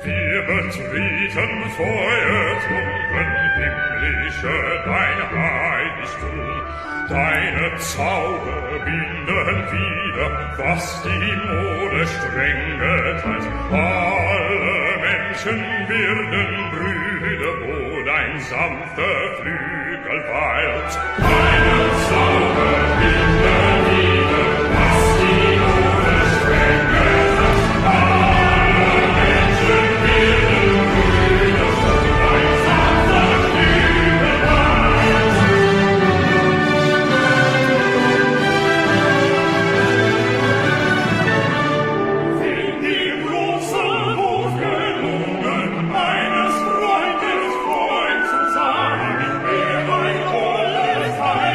Wir betreten feuertrunken himmlische dein Heiligtum. Deine Zauber binden wieder, was die Mode streng geteilt. Alle Menschen werden Brüder, wo dein sanfter Flügel weilt. Deine Zauber binden wieder, was die Mode streng geteilt. Alle Menschen werden Brüder, wo dein sanfter Flügel weilt. Will die große Wut gelungen, eines Freundes Freund zu sein, wer ein Holle sein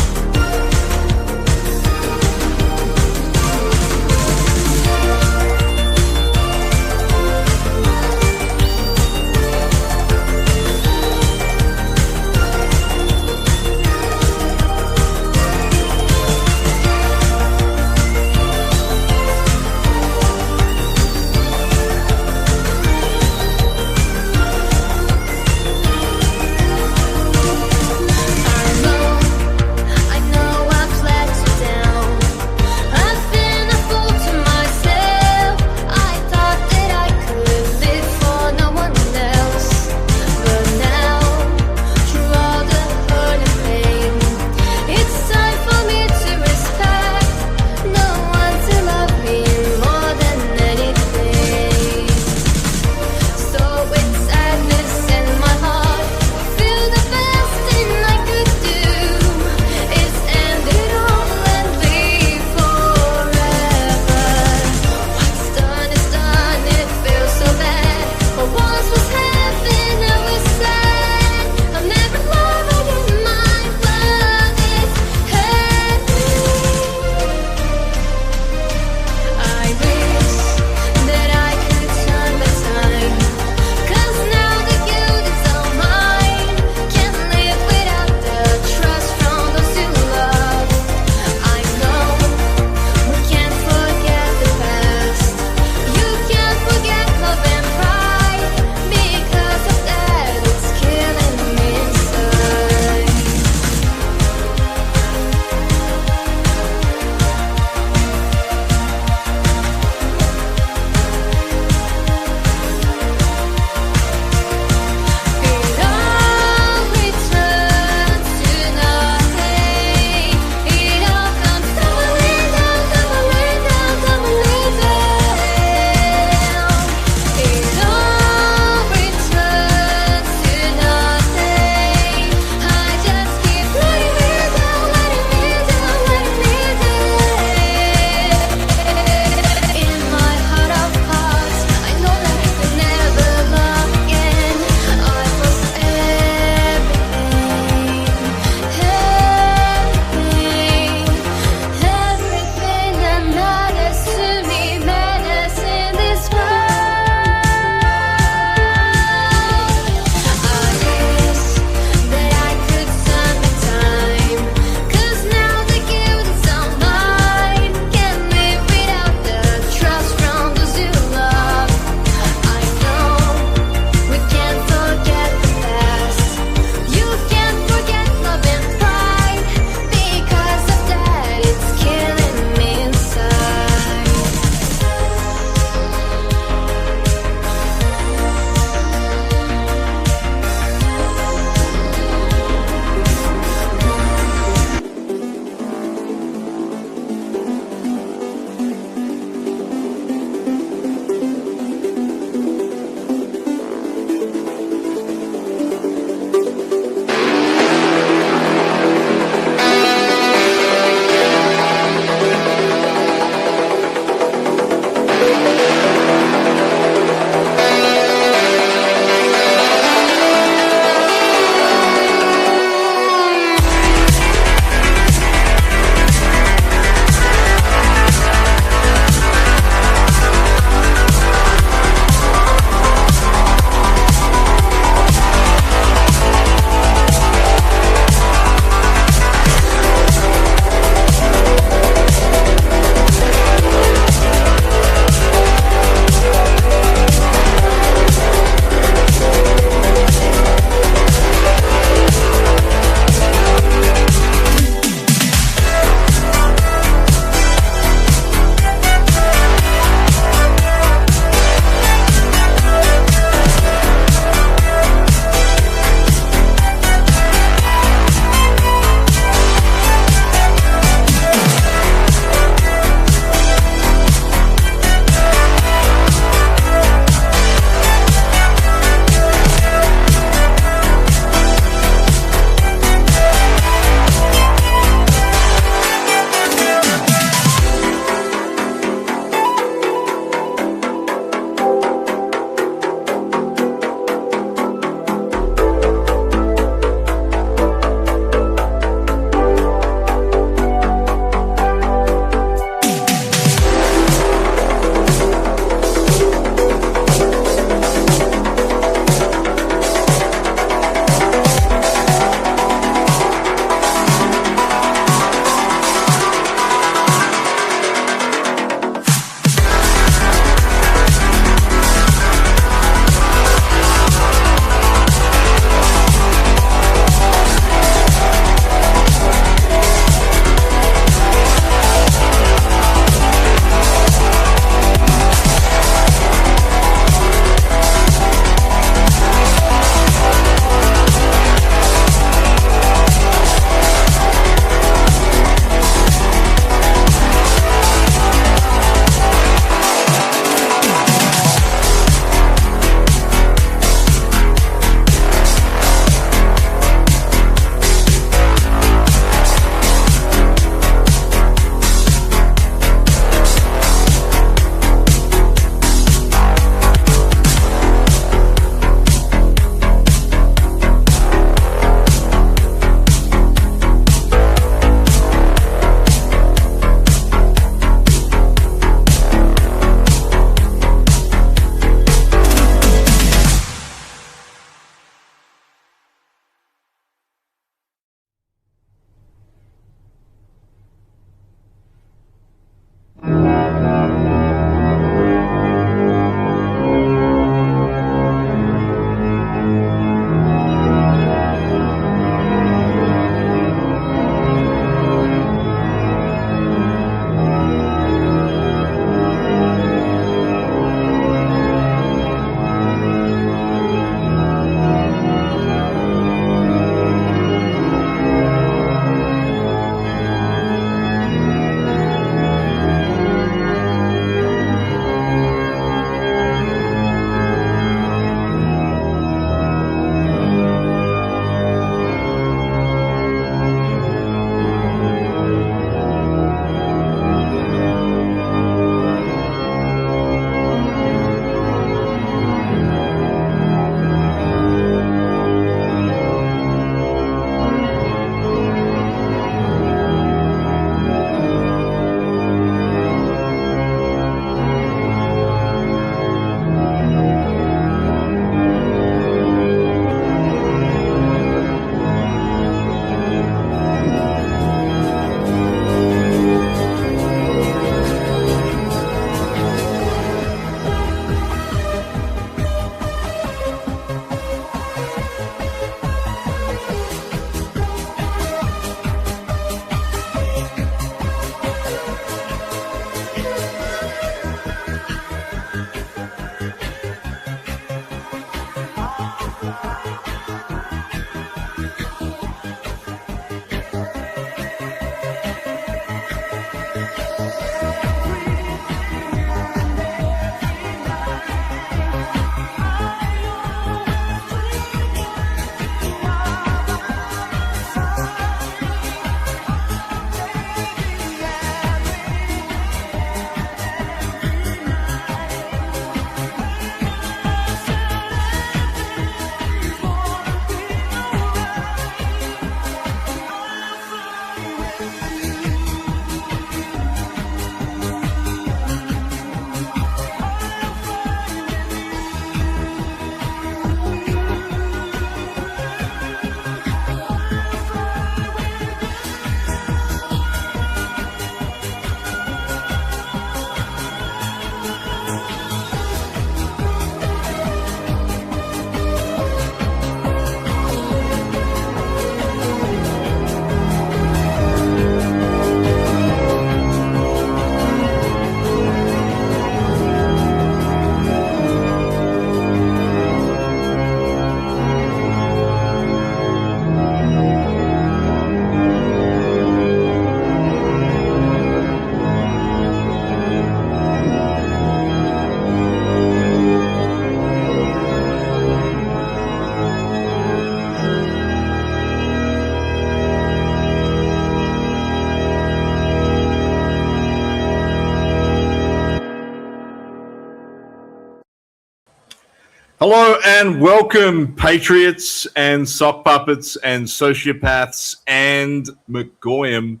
Hello and welcome, patriots and sock puppets and sociopaths and McGoyam,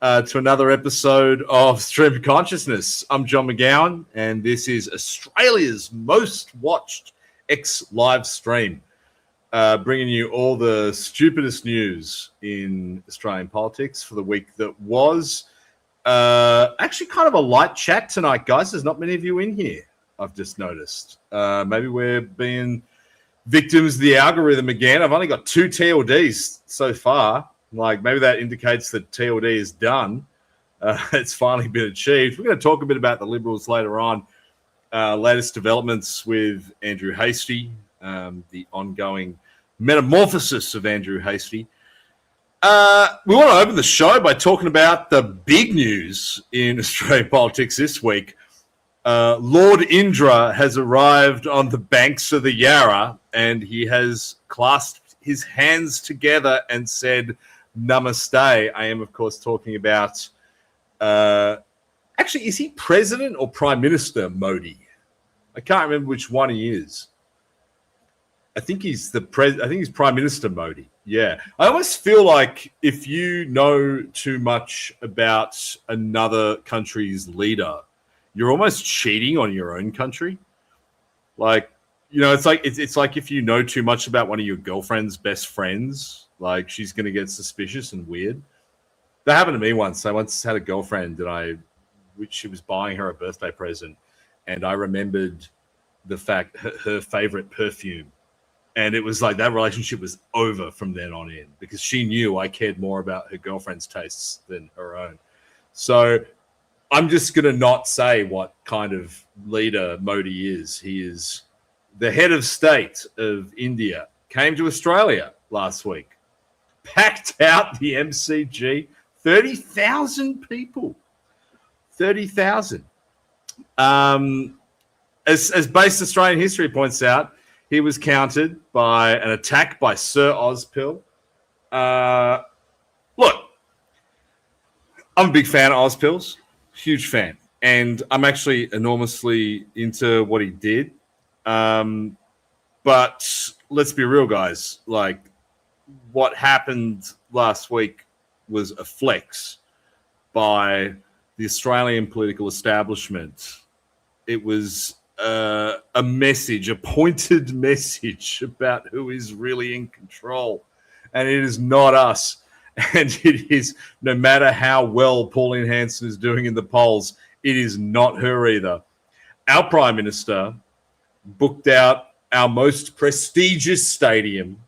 to another episode of Stream of Consciousness. I'm John McGowan, and this is Australia's most watched X-live stream, bringing you all the stupidest news in Australian politics for the week that was. Actually kind of a light chat tonight, guys. There's not many of you in here, I've just noticed. Maybe we're being victims of the algorithm again. I've only got 2 TLDs so far. Like, maybe that indicates that TLD is done. It's finally been achieved. We're going to talk a bit about the Liberals later on. Latest developments with Andrew Hastie, the ongoing metamorphosis of Andrew Hastie. We want to open the show by talking about the big news in Australian politics this week. Lord Indra has arrived on the banks of the Yarra, and he has clasped his hands together and said, Namaste. I am, of course, talking about, actually, is he President or Prime Minister Modi? I can't remember which one he is. I think he's Prime Minister Modi. Yeah. I almost feel like if you know too much about another country's leader, you're almost cheating on your own country. Like, you know, it's like if you know too much about one of your girlfriend's best friends, like she's going to get suspicious and weird. That happened to me once. I once had a girlfriend which she was buying her a birthday present, and I remembered the fact her favorite perfume. And it was like that relationship was over from then on in, because she knew I cared more about her girlfriend's tastes than her own. So I'm just going to not say what kind of leader Modi is. He is the head of state of India, came to Australia last week, packed out the MCG, 30,000 people. 30,000. As Based Australian History points out, he was countered by an attack by Sir Ozpill. Look, I'm a big fan of Ozpill's. Huge fan. And I'm actually enormously into what he did. But let's be real, guys. Like, what happened last week was a flex by the Australian political establishment. It was a message, a pointed message about who is really in control. And it is not us. And it is, no matter how well Pauline Hanson is doing in the polls, it is not her either. Our Prime Minister booked out our most prestigious stadium,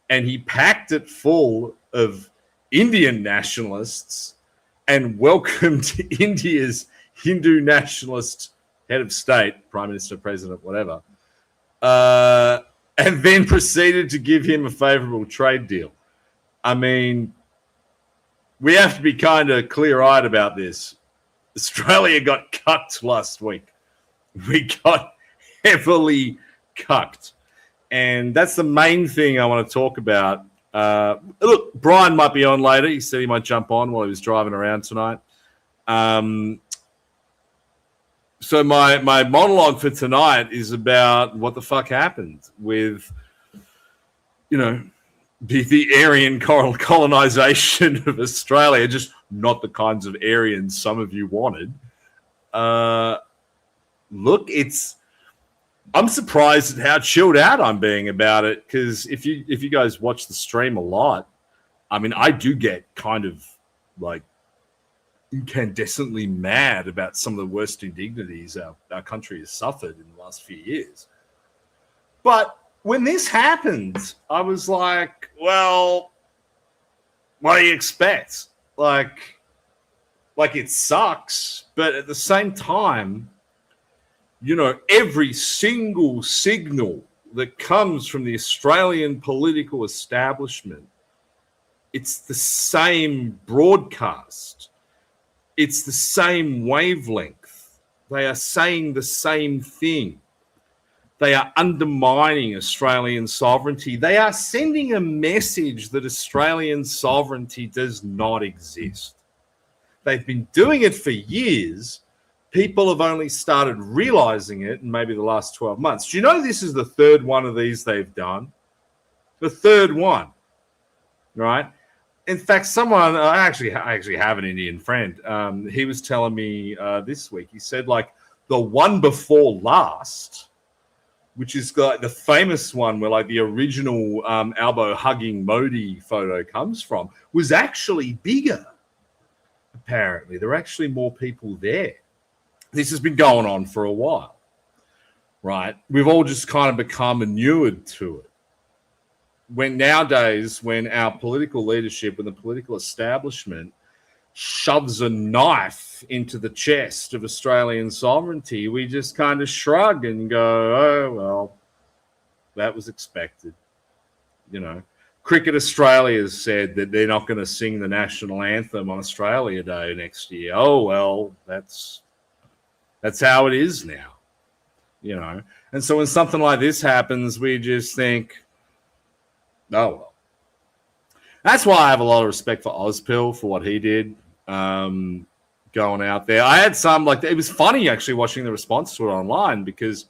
and he packed it full of Indian nationalists and welcomed India's Hindu nationalist head of state, Prime Minister, President, whatever, and then proceeded to give him a favorable trade deal. I mean, we have to be kind of clear-eyed about this. Australia got cucked last week. We got heavily cucked. And that's the main thing I want to talk about. Look, Brian might be on later. He said he might jump on while he was driving around tonight. So my monologue for tonight is about what the fuck happened with, you know, the Aryan colonization of Australia, just not the kinds of Aryans some of you wanted. Look, I'm surprised at how chilled out I'm being about it, because if you guys watch the stream a lot, I mean, I do get kind of like incandescently mad about some of the worst indignities our country has suffered in the last few years. But when this happened, I was like, well, what do you expect? Like it sucks, but at the same time, you know, every single signal that comes from the Australian political establishment, it's the same broadcast. It's the same wavelength. They are saying the same thing. They are undermining Australian sovereignty. They are sending a message that Australian sovereignty does not exist. They've been doing it for years, people have only started realizing it in maybe the last 12 months. Do you know this is the third one of these they've done? The third one, right? In fact, someone I actually have an Indian friend. He was telling me this week. He said like the one before last, which is like the famous one where like the original elbow hugging Modi photo comes from, was actually bigger. Apparently, there are actually more people there. This has been going on for a while, right? We've all just kind of become inured to it. When nowadays, when our political leadership and the political establishment shoves a knife into the chest of Australian sovereignty, we just kind of shrug and go, oh, well, that was expected. You know, Cricket Australia has said that they're not going to sing the national anthem on Australia Day next year. Oh, well, that's how it is now, you know. And so when something like this happens, we just think, oh, well. That's why I have a lot of respect for Ozpil for what he did going out there. I had some, like, it was funny actually watching the response to it online because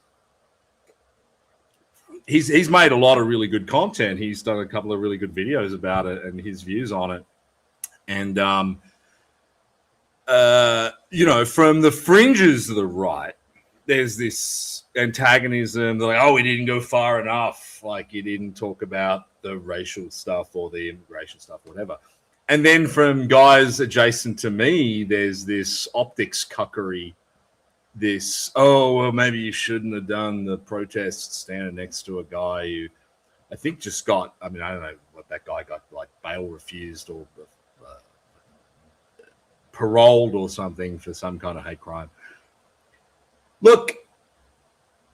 he's made a lot of really good content. He's done a couple of really good videos about it and his views on it. And, you know, from the fringes of the right, there's this antagonism. They're like, oh, he didn't go far enough. Like, he didn't talk about the racial stuff or the immigration stuff, whatever. And then from guys adjacent to me, there's this optics cuckery. This, oh, well, maybe you shouldn't have done the protest standing next to a guy who I think just got, I mean, I don't know what that guy got, like bail refused or paroled or something for some kind of hate crime. Look,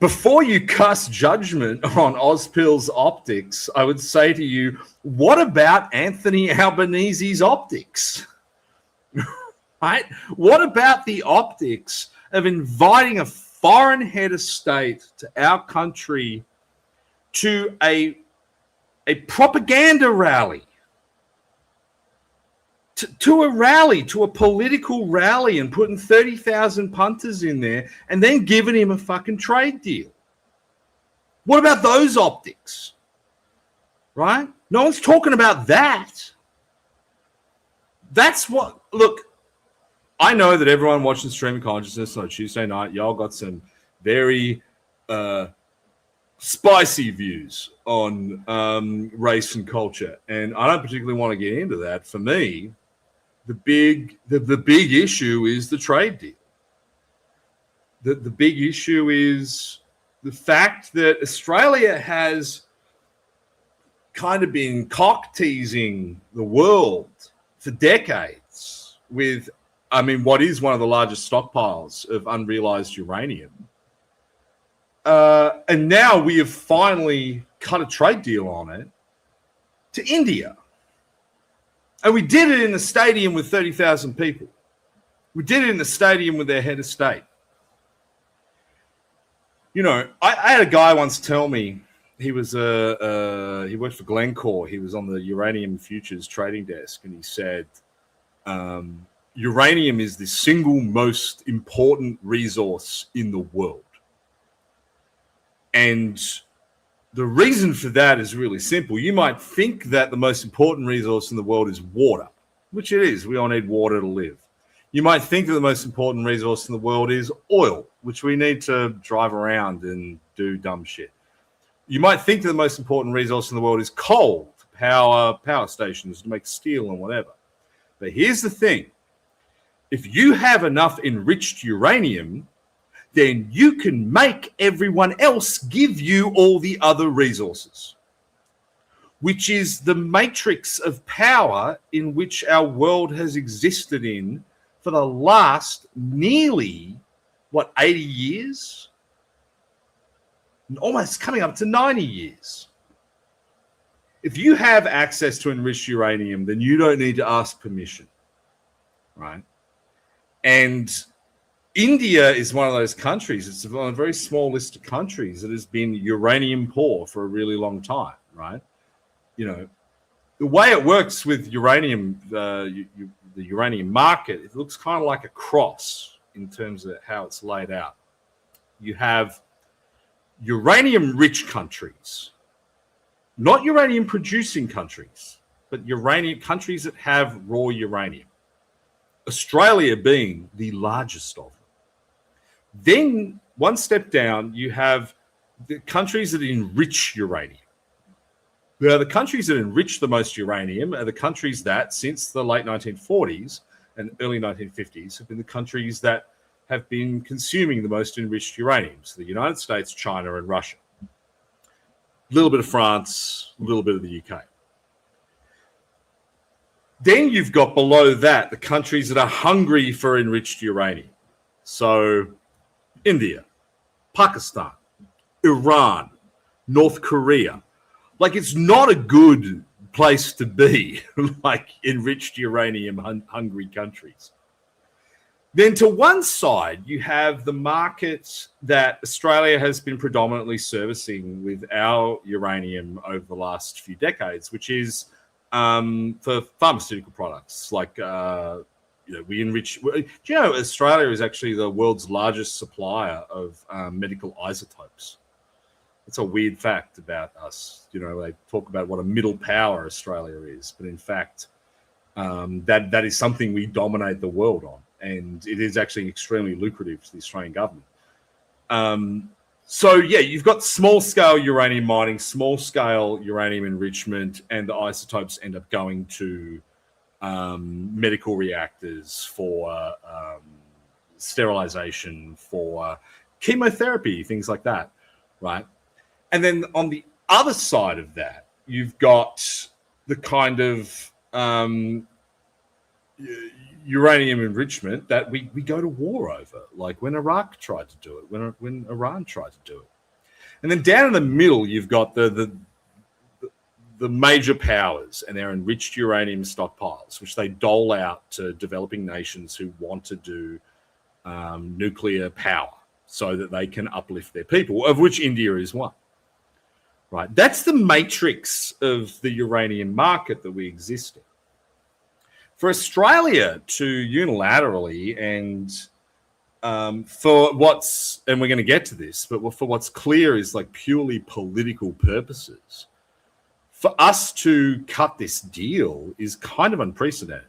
before you cast judgment on Ozpil's optics, I would say to you, what about Anthony Albanese's optics? Right? What about the optics of inviting a foreign head of state to our country to a propaganda rally? To a rally, to a political rally, and putting 30,000 punters in there and then giving him a fucking trade deal. What about those optics? Right? No one's talking about that. That's what, look, I know that everyone watching Stream of Consciousness on a Tuesday night, y'all got some very spicy views on race and culture. And I don't particularly want to get into that. For me, the big issue is the trade deal. The big issue is the fact that Australia has kind of been cock teasing the world for decades with, I mean, what is one of the largest stockpiles of unrealized uranium. And now we have finally cut a trade deal on it to India. And we did it in a stadium with 30,000 people. We did it in the stadium with their head of state. You know, I had a guy once tell me he was he worked for Glencore. He was on the uranium futures trading desk, and he said uranium is the single most important resource in the world. And the reason for that is really simple. You might think that the most important resource in the world is water, which it is. We all need water to live. You might think that the most important resource in the world is oil, which we need to drive around and do dumb shit. You might think that the most important resource in the world is coal, to power stations, to make steel and whatever. But here's the thing. If you have enough enriched uranium, then you can make everyone else give you all the other resources, which is the matrix of power in which our world has existed in for the last nearly, 80 years? Almost coming up to 90 years. If you have access to enriched uranium, then you don't need to ask permission, right? And India is one of those countries. It's on a very small list of countries that has been uranium poor for a really long time, right? You know, the way it works with uranium, the uranium market, it looks kind of like a cross, in terms of how it's laid out. You have uranium-rich countries, not uranium-producing countries, but uranium countries that have raw uranium. Australia being the largest of them. Then, one step down, you have the countries that enrich uranium. Now, the countries that enrich the most uranium are the countries that, since the late 1940s and early 1950s, have been the countries that have been consuming the most enriched uranium. So the United States, China, and Russia. A little bit of France, a little bit of the UK. Then you've got below that the countries that are hungry for enriched uranium. So India, Pakistan, Iran, North Korea. Like, it's not a good place to be, like enriched uranium hungry countries. Then to one side, you have the market that Australia has been predominantly servicing with our uranium over the last few decades, which is for pharmaceutical products. Like, we enrich. Do you know Australia is actually the world's largest supplier of medical isotopes? It's a weird fact about us. They talk about what a middle power Australia is, but in fact, that is something we dominate the world on. And it is actually extremely lucrative to the Australian government. So, you've got small-scale uranium mining, small-scale uranium enrichment, and the isotopes end up going to medical reactors for sterilization, for chemotherapy, things like that, right? And then on the other side of that, you've got the kind of uranium enrichment that we go to war over, like when Iraq tried to do it, when Iran tried to do it. And then down in the middle, you've got the major powers and their enriched uranium stockpiles, which they dole out to developing nations who want to do nuclear power so that they can uplift their people, of which India is one. Right? That's the matrix of the uranium market that we exist in. For Australia to unilaterally and and we're going to get to this, but for what's clear is like purely political purposes, for us to cut this deal is kind of unprecedented.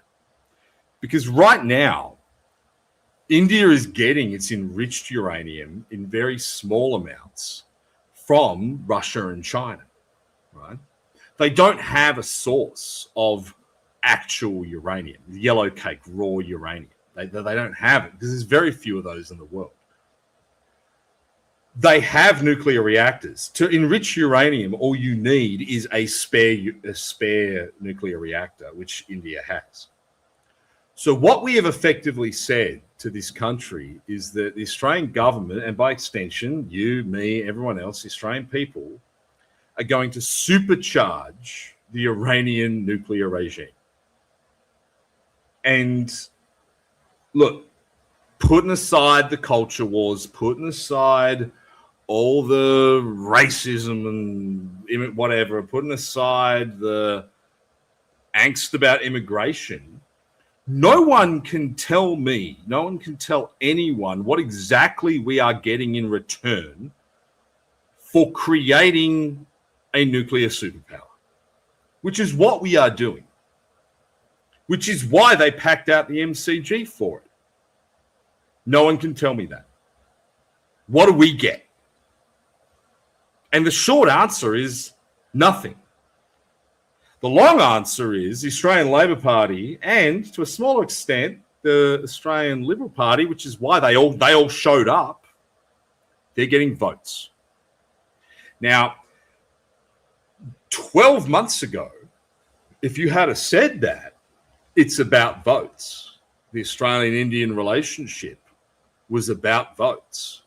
Because right now, India is getting its enriched uranium in very small amounts from Russia and China, right? They don't have a source of actual uranium, yellow cake, raw uranium. They don't have it because there's very few of those in the world. They have nuclear reactors. To enrich uranium, all you need is a spare nuclear reactor, which India has. So what we have effectively said to this country is that the Australian government, and by extension, you, me, everyone else, the Australian people, are going to supercharge the Iranian nuclear regime. And look, putting aside the culture wars, putting aside all the racism and whatever, putting aside the angst about immigration, no one can tell me, no one can tell anyone what exactly we are getting in return for creating a nuclear superpower, which is what we are doing, which is why they packed out the MCG for it. No one can tell me that. What do we get? And the short answer is nothing. The long answer is the Australian Labor Party and, to a smaller extent, the Australian Liberal Party, which is why they all showed up, they're getting votes. Now, 12 months ago, if you had said that it's about votes, the Australian-Indian relationship was about votes,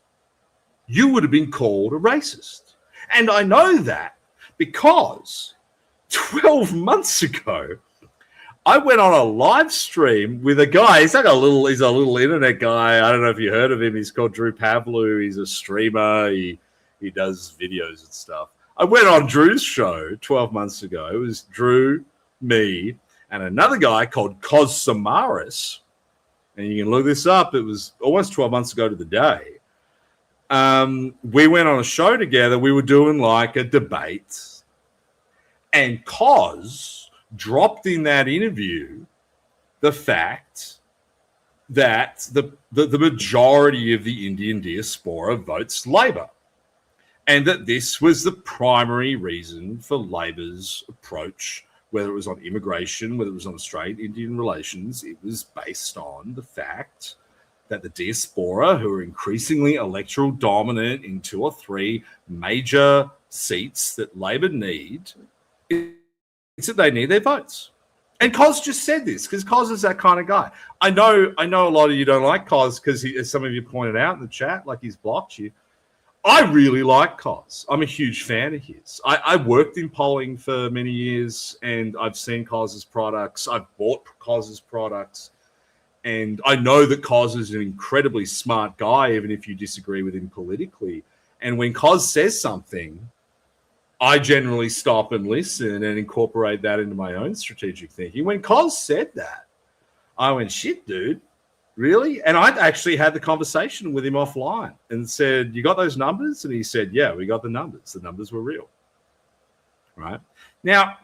you would have been called a racist. And I know that because 12 months ago, I went on a live stream with a guy. He's a little internet guy. I don't know if you heard of him. He's called Drew Pavlou. He's a streamer. He does videos and stuff. I went on Drew's show 12 months ago. It was Drew, me, and another guy called Cos Samaris. and you can look this up, it was almost 12 months ago to the day. We went on a show together. We were doing like a debate, and Cos dropped in that interview the fact that the majority of the Indian diaspora votes Labor, and that this was the primary reason for Labor's approach, whether it was on immigration, whether it was on Australian-Indian relations. It was based on the fact that the diaspora, who are increasingly electoral dominant in 2 or 3 major seats that Labor need, it's that they need their votes. And Cos just said this because Cos is that kind of guy. I know a lot of you don't like Cos because, as some of you pointed out in the chat, like he's blocked you. I really like Cos. I'm a huge fan of his. I worked in polling for many years, and I've seen Cos's products. I've bought Cos's products, and I know that Cos is an incredibly smart guy, even if you disagree with him politically. And when Cos says something, I generally stop and listen and incorporate that into my own strategic thinking. When Cos said that, I went, shit, dude, really? And I'd actually had the conversation with him offline and said, you got those numbers? And he said, yeah, we got the numbers. The numbers were real. Right? Now,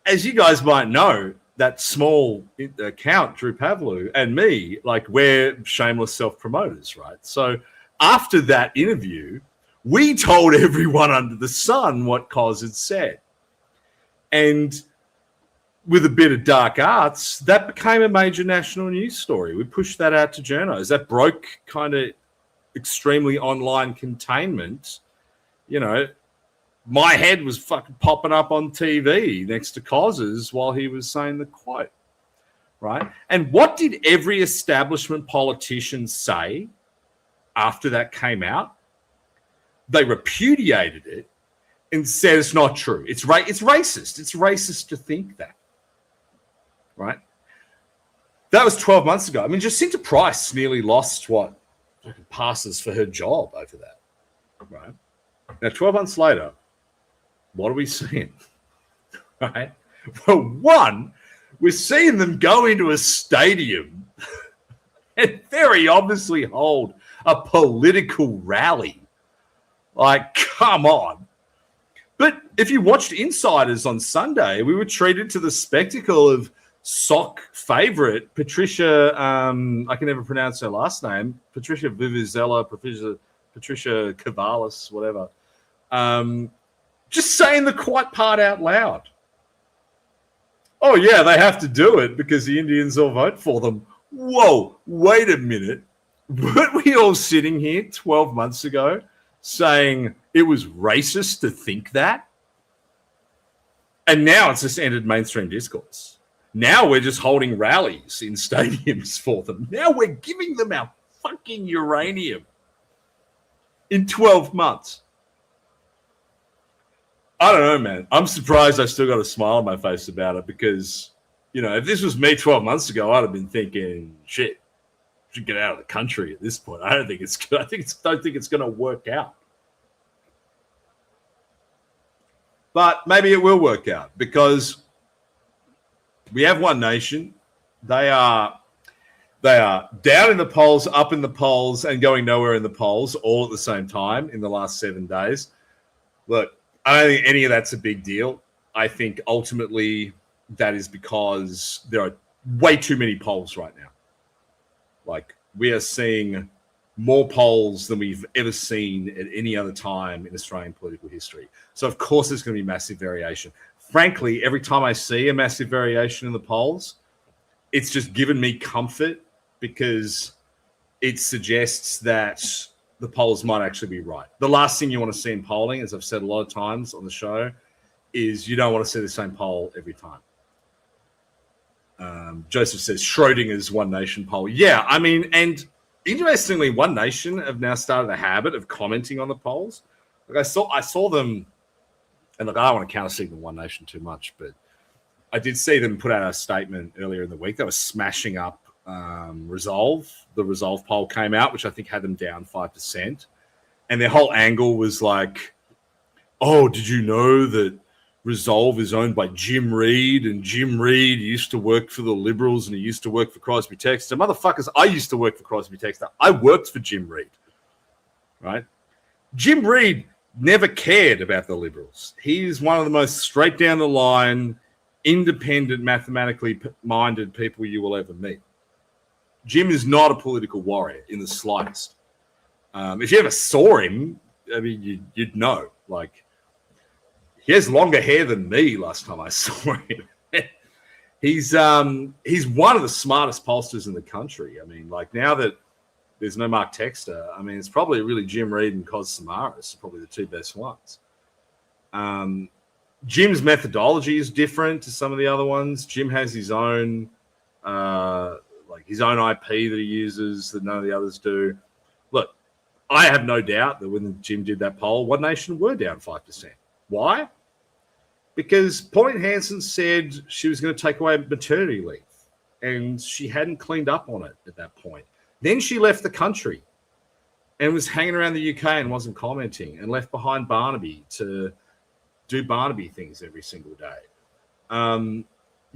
as you guys might know, that small account, Drew Pavlou, and me, like, we're shameless self-promoters, right? So after that interview, we told everyone under the sun what Cos had said. And with a bit of dark arts, that became a major national news story. We pushed that out to journos. That broke kind of extremely online containment. You know, my head was fucking popping up on TV next to Cos's while he was saying the quote, right? And what did every establishment politician say after that came out? They repudiated it and said it's not true. It's racist. It's racist to think that, right? That was 12 months ago. I mean, Jacinta Price nearly lost what passes for her job over that, right? Now, 12 months later, what are we seeing, right? Well, one, we're seeing them go into a stadium and very obviously hold a political rally. Like, come on. But if you watched Insiders on Sunday, we were treated to the spectacle of sock favorite Patricia, I can never pronounce her last name, Patricia Vuvuzela, Patricia Cavalis, whatever, just saying the quiet part out loud. Oh, yeah, they have to do it because the Indians all vote for them. Whoa, wait a minute. Weren't we all sitting here 12 months ago saying it was racist to think that? And now it's just entered mainstream discourse. Now we're just holding rallies in stadiums for them. Now we're giving them our fucking uranium in 12 months. I don't know, man. I'm surprised I still got a smile on my face about it because, you know, if this was me 12 months ago, I'd have been thinking, shit, should get out of the country at this point. I don't think it's going to work out. But maybe it will work out because we have One Nation. They are down in the polls, up in the polls, and going nowhere in the polls all at the same time in the last 7 days. Look, I don't think any of that's a big deal. I think ultimately that is because there are way too many polls right now. Like, we are seeing more polls than we've ever seen at any other time in Australian political history. So, of course, there's going to be massive variation. Frankly, every time I see a massive variation in the polls, it's just given me comfort because it suggests that the polls might actually be right. The last thing you want to see in polling, as I've said a lot of times on the show, is you don't want to see the same poll every time. Joseph says Schrodinger's One Nation poll. Yeah, I mean, and interestingly, One Nation have now started a habit of commenting on the polls. Like I saw them, and look, I don't want to counter-signal One Nation too much, but I did see them put out a statement earlier in the week. They were smashing up Resolve. The Resolve poll came out, which I think had them down 5%. And their whole angle was like, oh, did you know that Resolve is owned by Jim Reed, and Jim Reed used to work for the Liberals and he used to work for Crosby Textor. Motherfuckers, I used to work for Crosby Textor. I worked for Jim Reed, right? Jim Reed never cared about the Liberals. He's one of the most straight down the line, independent, mathematically minded people you will ever meet. Jim is not a political warrior in the slightest. If you ever saw him, I mean, you'd know. Like, he has longer hair than me last time I saw him. He's one of the smartest pollsters in the country. I mean, like, now that there's no Mark Texter, I mean, it's probably really Jim Reed and Cos Samaras are probably the two best ones. Jim's methodology is different to some of the other ones. Jim has his own his own IP that he uses that none of the others do. Look, I have no doubt that when Jim did that poll, One Nation were down 5%. Why? Because Pauline Hanson said she was going to take away maternity leave, and she hadn't cleaned up on it at that point. Then she left the country and was hanging around the UK and wasn't commenting, and left behind Barnaby to do Barnaby things every single day.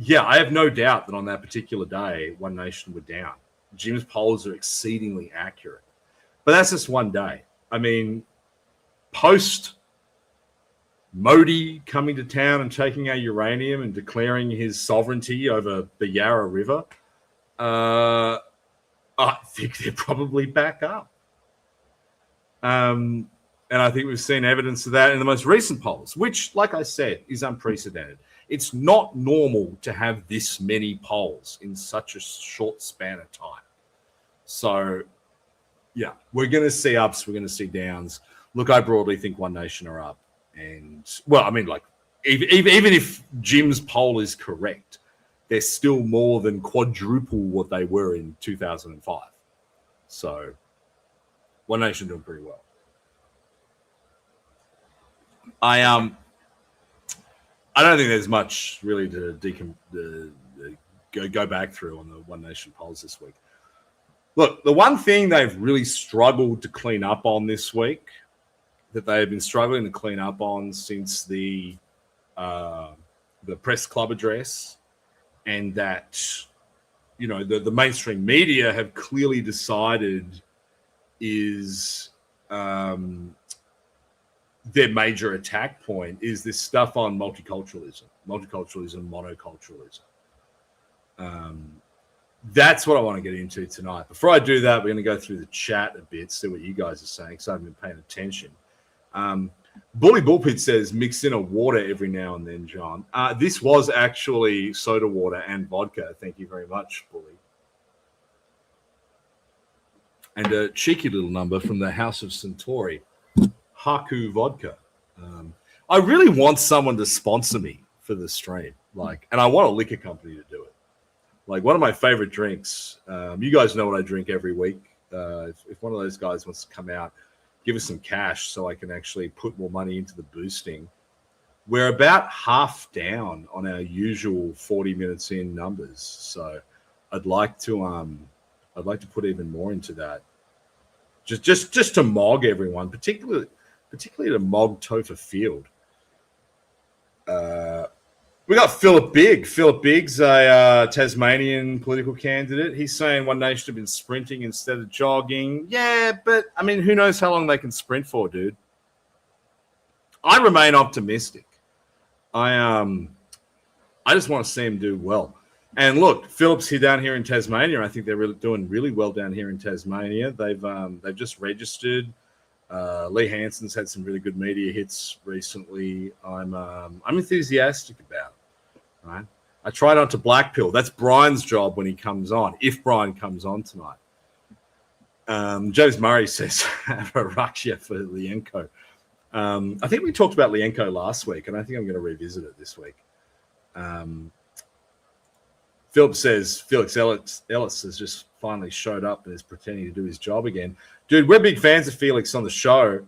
Yeah, I have no doubt that on that particular day, One Nation were down. Jim's polls are exceedingly accurate. But that's just one day. I mean, post Modi coming to town and taking our uranium and declaring his sovereignty over the Yarra River, I think they're probably back up. And I think we've seen evidence of that in the most recent polls, which, like I said, is unprecedented. It's not normal to have this many polls in such a short span of time. So, yeah, we're going to see ups, we're going to see downs. Look, I broadly think One Nation are up. And, well, I mean, like, even if Jim's poll is correct, they're still more than quadruple what they were in 2005. So, One Nation doing pretty well. I don't think there's much really to go back through on the One Nation polls this week. Look, the one thing they've really struggled to clean up on this week, that they've been struggling to clean up on since the press club address, and that, you know, the mainstream media have clearly decided is their major attack point, is this stuff on multiculturalism, monoculturalism. That's what I want to get into tonight. Before I do that, we're going to go through the chat a bit, see what you guys are saying, because I haven't been paying attention. Bully Bullpit says, mix in a water every now and then, John. This was actually soda water and vodka. Thank you very much, Bully. And a cheeky little number from the House of Centauri, Haku Vodka. I really want someone to sponsor me for the stream, and I want a liquor company to do it. Like, one of my favorite drinks, you guys know what I drink every week. If one of those guys wants to come out, give us some cash so I can actually put more money into the boosting. We're about half down on our usual 40 minutes in numbers, so I'd like to put even more into that. Just to mog everyone, particularly to mog Topher Field. We got Philip Bigg. Philip Bigg's a Tasmanian political candidate. He's saying One Nation have been sprinting instead of jogging. Yeah, but, I mean, who knows how long they can sprint for, dude. I remain optimistic. I just want to see him do well. And look, Philip's down here in Tasmania. I think they're really doing really well down here in Tasmania. They've just registered. Lee Hanson's had some really good media hits recently. I'm enthusiastic about it. Right? I try not to blackpill. That's Brian's job when he comes on, if Brian comes on tonight. James Murray says, Raksha for Lienko. I think we talked about Lienko last week, and I think I'm going to revisit it this week. Philip says Felix Ellis has just finally showed up and is pretending to do his job again. Dude, we're big fans of Felix on the show.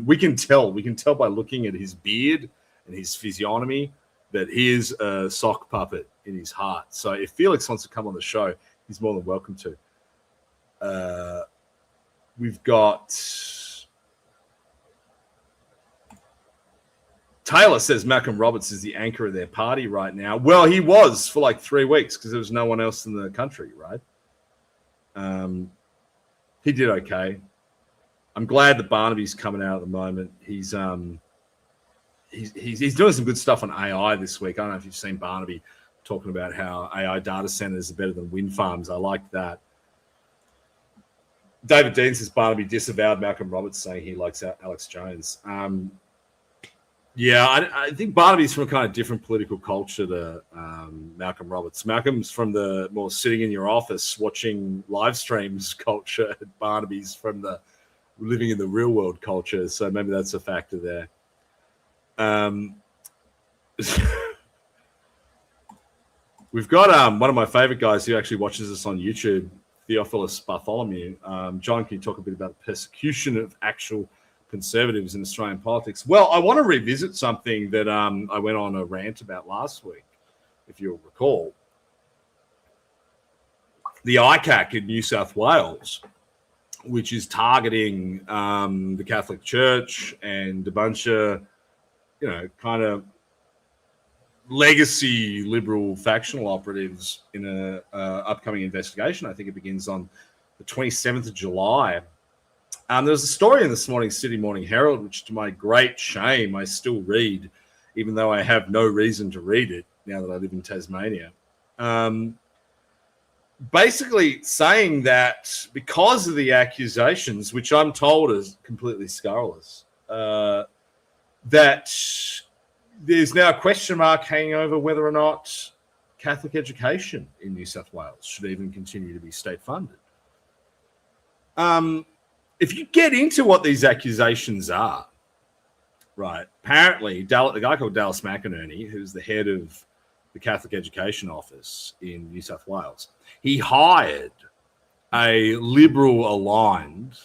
We can tell by looking at his beard and his physiognomy that he is a sock puppet in his heart. So if Felix wants to come on the show, he's more than welcome to. We've got Taylor says Malcolm Roberts is the anchor of their party right now. Well, he was for like 3 weeks because there was no one else in the country, right? He did okay. I'm glad that Barnaby's coming out at the moment. He's doing some good stuff on AI this week. I don't know if you've seen Barnaby talking about how AI data centers are better than wind farms. I like that. David Dean says Barnaby disavowed Malcolm Roberts, saying he likes Alex Jones. Yeah, I think Barnaby's from a kind of different political culture to Malcolm Roberts. Malcolm's from the more sitting in your office watching live streams culture. Barnaby's from the living in the real world culture. So maybe that's a factor there. We've got one of my favorite guys who actually watches us on YouTube, Theophilus Bartholomew. John, can you talk a bit about the persecution of actual conservatives in Australian politics? Well, I want to revisit something that I went on a rant about last week, if you'll recall. The ICAC in New South Wales, which is targeting the Catholic Church and a bunch of, kind of legacy liberal factional operatives in a upcoming investigation. I think it begins on the 27th of July. There was a story in this morning's Sydney Morning Herald, which to my great shame, I still read, even though I have no reason to read it now that I live in Tasmania. Basically saying that because of the accusations, which I'm told is completely scurrilous, that there's now a question mark hanging over whether or not Catholic education in New South Wales should even continue to be state funded. If you get into what these accusations are, right, apparently the guy called Dallas McInerney, who's the head of the Catholic Education Office in New South Wales, he hired a liberal-aligned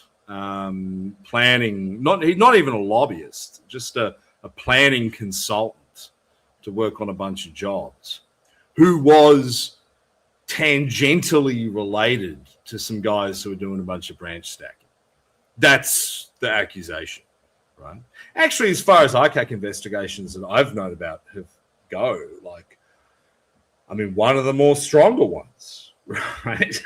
planning, not even a lobbyist, just a planning consultant to work on a bunch of jobs, who was tangentially related to some guys who were doing a bunch of branch stacking. That's the accusation, right? Actually, as far as ICAC investigations that I've known about go, one of the more stronger ones, right?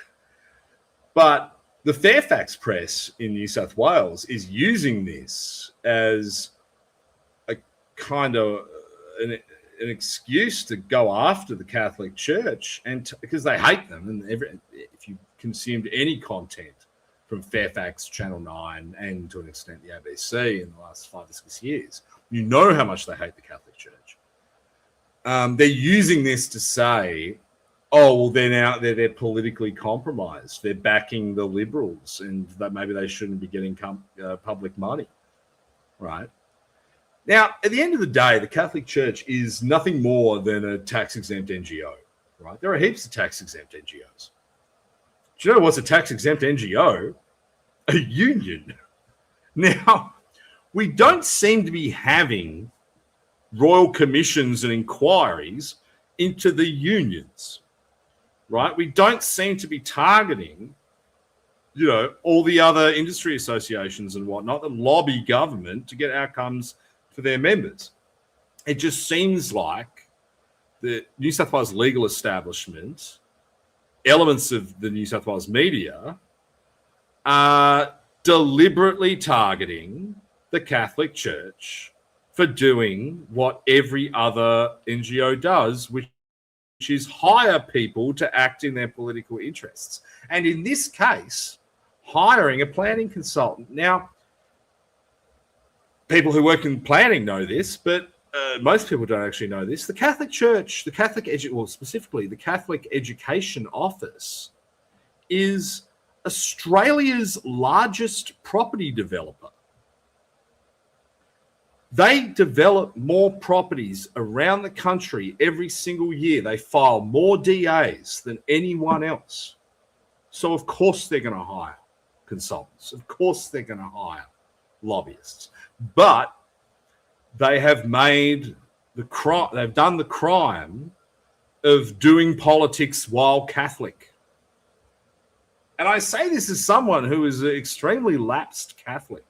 But the Fairfax press in New South Wales is using this as a kind of an excuse to go after the Catholic Church, and because they hate them. And if you consumed any content from Fairfax, Channel 9, and to an extent the ABC in the last 5 or 6 years, you know how much they hate the Catholic Church. They're using this to say, oh, well, they're politically compromised. They're backing the Liberals, and that maybe they shouldn't be getting public money, right? Now, at the end of the day, the Catholic Church is nothing more than a tax-exempt NGO, right? There are heaps of tax-exempt NGOs. Do you know what's a tax-exempt NGO? A union. Now, we don't seem to be having royal commissions and inquiries into the unions, right? We don't seem to be targeting, all the other industry associations and whatnot that lobby government to get outcomes for their members. It just seems like the New South Wales legal establishment, elements of the New South Wales media, are deliberately targeting the Catholic Church for doing what every other NGO does, which is hire people to act in their political interests. And in this case, hiring a planning consultant. Now, people who work in planning know this, but most people don't actually know this. The Catholic Church, specifically the Catholic Education Office, is Australia's largest property developer. They develop more properties around the country every single year. They file more DAs than anyone else. So, of course, they're going to hire consultants. Of course, they're going to hire lobbyists. But they have they've done the crime of doing politics while Catholic. And I say this as someone who is an extremely lapsed Catholic.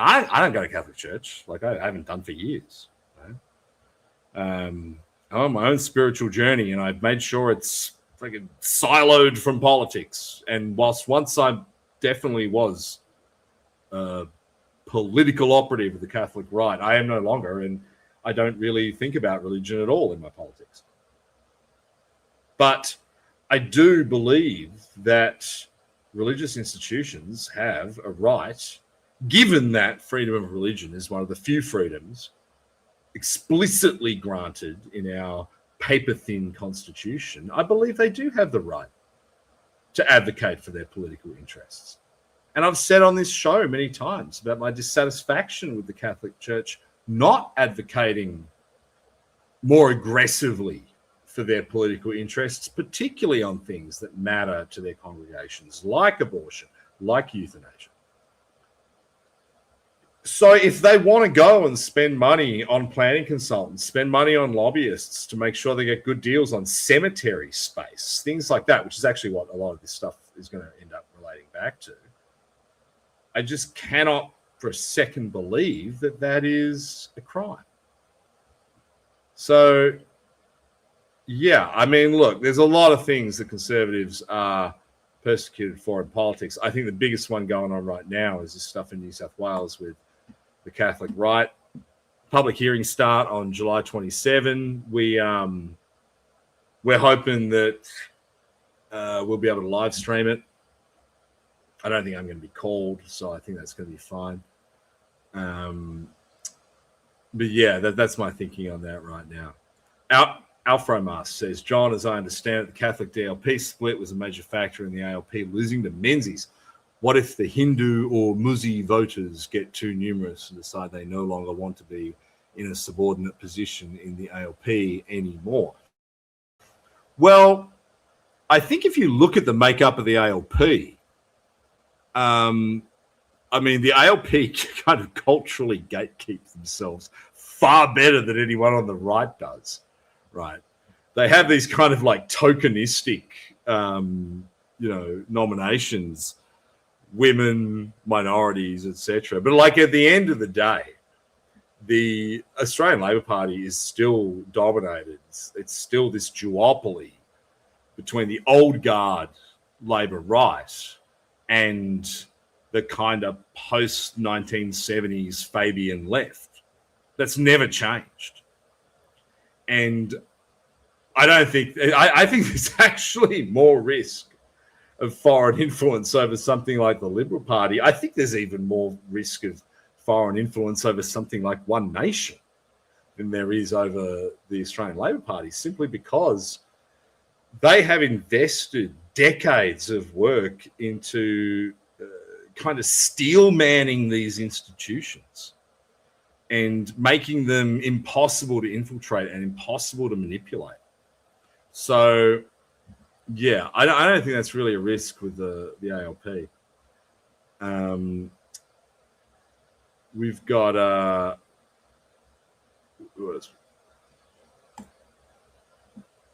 I don't go to Catholic church. Like I haven't done for years. You know? I'm on my own spiritual journey, and I've made sure it's freaking siloed from politics. And whilst once I definitely was a political operative of the Catholic right, I am no longer, and I don't really think about religion at all in my politics. But I do believe that religious institutions have a right, given that freedom of religion is one of the few freedoms explicitly granted in our paper-thin constitution. I believe they do have the right to advocate for their political interests. And I've said on this show many times about my dissatisfaction with the Catholic Church not advocating more aggressively for their political interests, particularly on things that matter to their congregations, like abortion, like euthanasia. So if they want to go and spend money on planning consultants, spend money on lobbyists to make sure they get good deals on cemetery space, things like that, which is actually what a lot of this stuff is going to end up relating back to, I just cannot for a second believe that that is a crime. So, yeah, I mean, look, there's a lot of things that conservatives are persecuted for in politics. I think the biggest one going on right now is this stuff in New South Wales with the Catholic right. Public hearings start on July 27. We're hoping that we'll be able to live stream it. I don't think I'm going to be called, so I think that's going to be fine. But yeah, that's my thinking on that right now. Alfromas says, John, as I understand it, the Catholic DLP split was a major factor in the ALP losing to Menzies. What if the Hindu or Muzi voters get too numerous and decide they no longer want to be in a subordinate position in the ALP anymore? Well, I think if you look at the makeup of the ALP, I mean, the ALP kind of culturally gatekeep themselves far better than anyone on the right does, right? They have these kind of like tokenistic, nominations, women, minorities, etc. But like at the end of the day, the Australian Labor Party is still dominated. It's still this duopoly between the old guard Labor right and the kind of post-1970s Fabian left. That's never changed. And I think there's actually more risk of foreign influence over something like the Liberal Party. I think there's even more risk of foreign influence over something like One Nation than there is over the Australian Labor Party, simply because they have invested decades of work into kind of steel manning these institutions and making them impossible to infiltrate and impossible to manipulate. So, yeah, I don't think that's really a risk with the ALP. We've got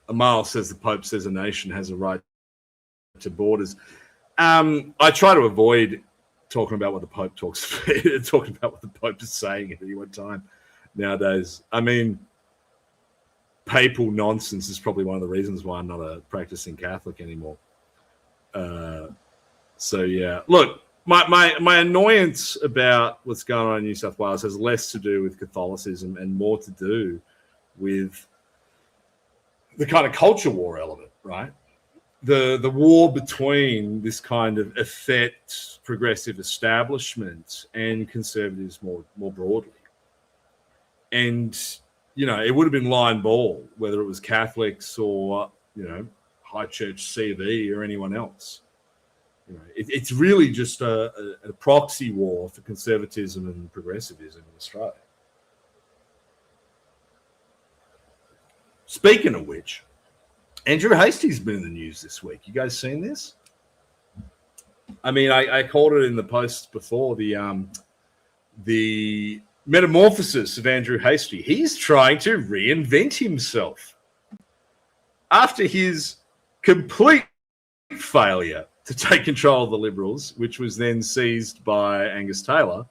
Amal says the Pope says a nation has a right to borders. I try to avoid talking about what the Pope talking about what the Pope is saying at any one time nowadays. I mean, papal nonsense is probably one of the reasons why I'm not a practicing Catholic anymore. So yeah, look, my annoyance about what's going on in New South Wales has less to do with Catholicism and more to do with the kind of culture war element, right? The war between this kind of effete progressive establishment and conservatives more broadly. And, it would have been line ball, whether it was Catholics or, High Church C of E or anyone else. It's really just a proxy war for conservatism and progressivism in Australia. Speaking of which, Andrew Hastie's been in the news this week. You guys seen this? I mean, I called it in the post before, the metamorphosis of Andrew Hastie. He's trying to reinvent himself after his complete failure to take control of the Liberals, which was then seized by Angus Taylor.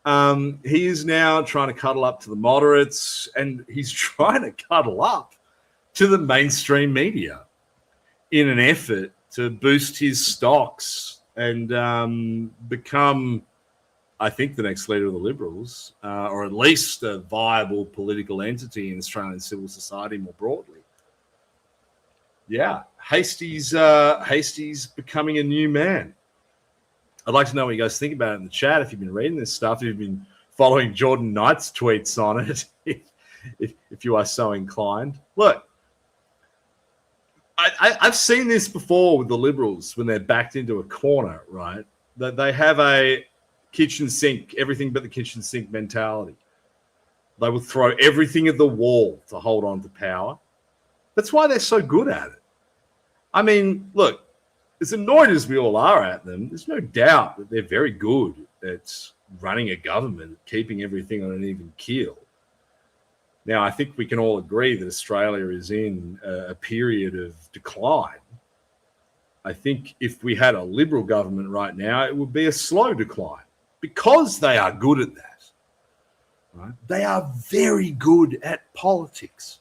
He is now trying to cuddle up to the moderates, and he's trying to cuddle up to the mainstream media in an effort to boost his stocks and become, I think, the next leader of the Liberals, or at least a viable political entity in Australian civil society more broadly. Yeah, Hasty's becoming a new man. I'd like to know what you guys think about it in the chat. If you've been reading this stuff, if you've been following Jordan Knight's tweets on it, if you are so inclined. Look, I've seen this before with the Liberals when they're backed into a corner, right? That they have a kitchen sink, everything but the kitchen sink mentality. They will throw everything at the wall to hold on to power. That's why they're so good at it. I mean, look, as annoyed as we all are at them, there's no doubt that they're very good at running a government, keeping everything on an even keel. Now, I think we can all agree that Australia is in a period of decline. I think if we had a Liberal government right now, it would be a slow decline because they are good at that. Right? They are very good at politics.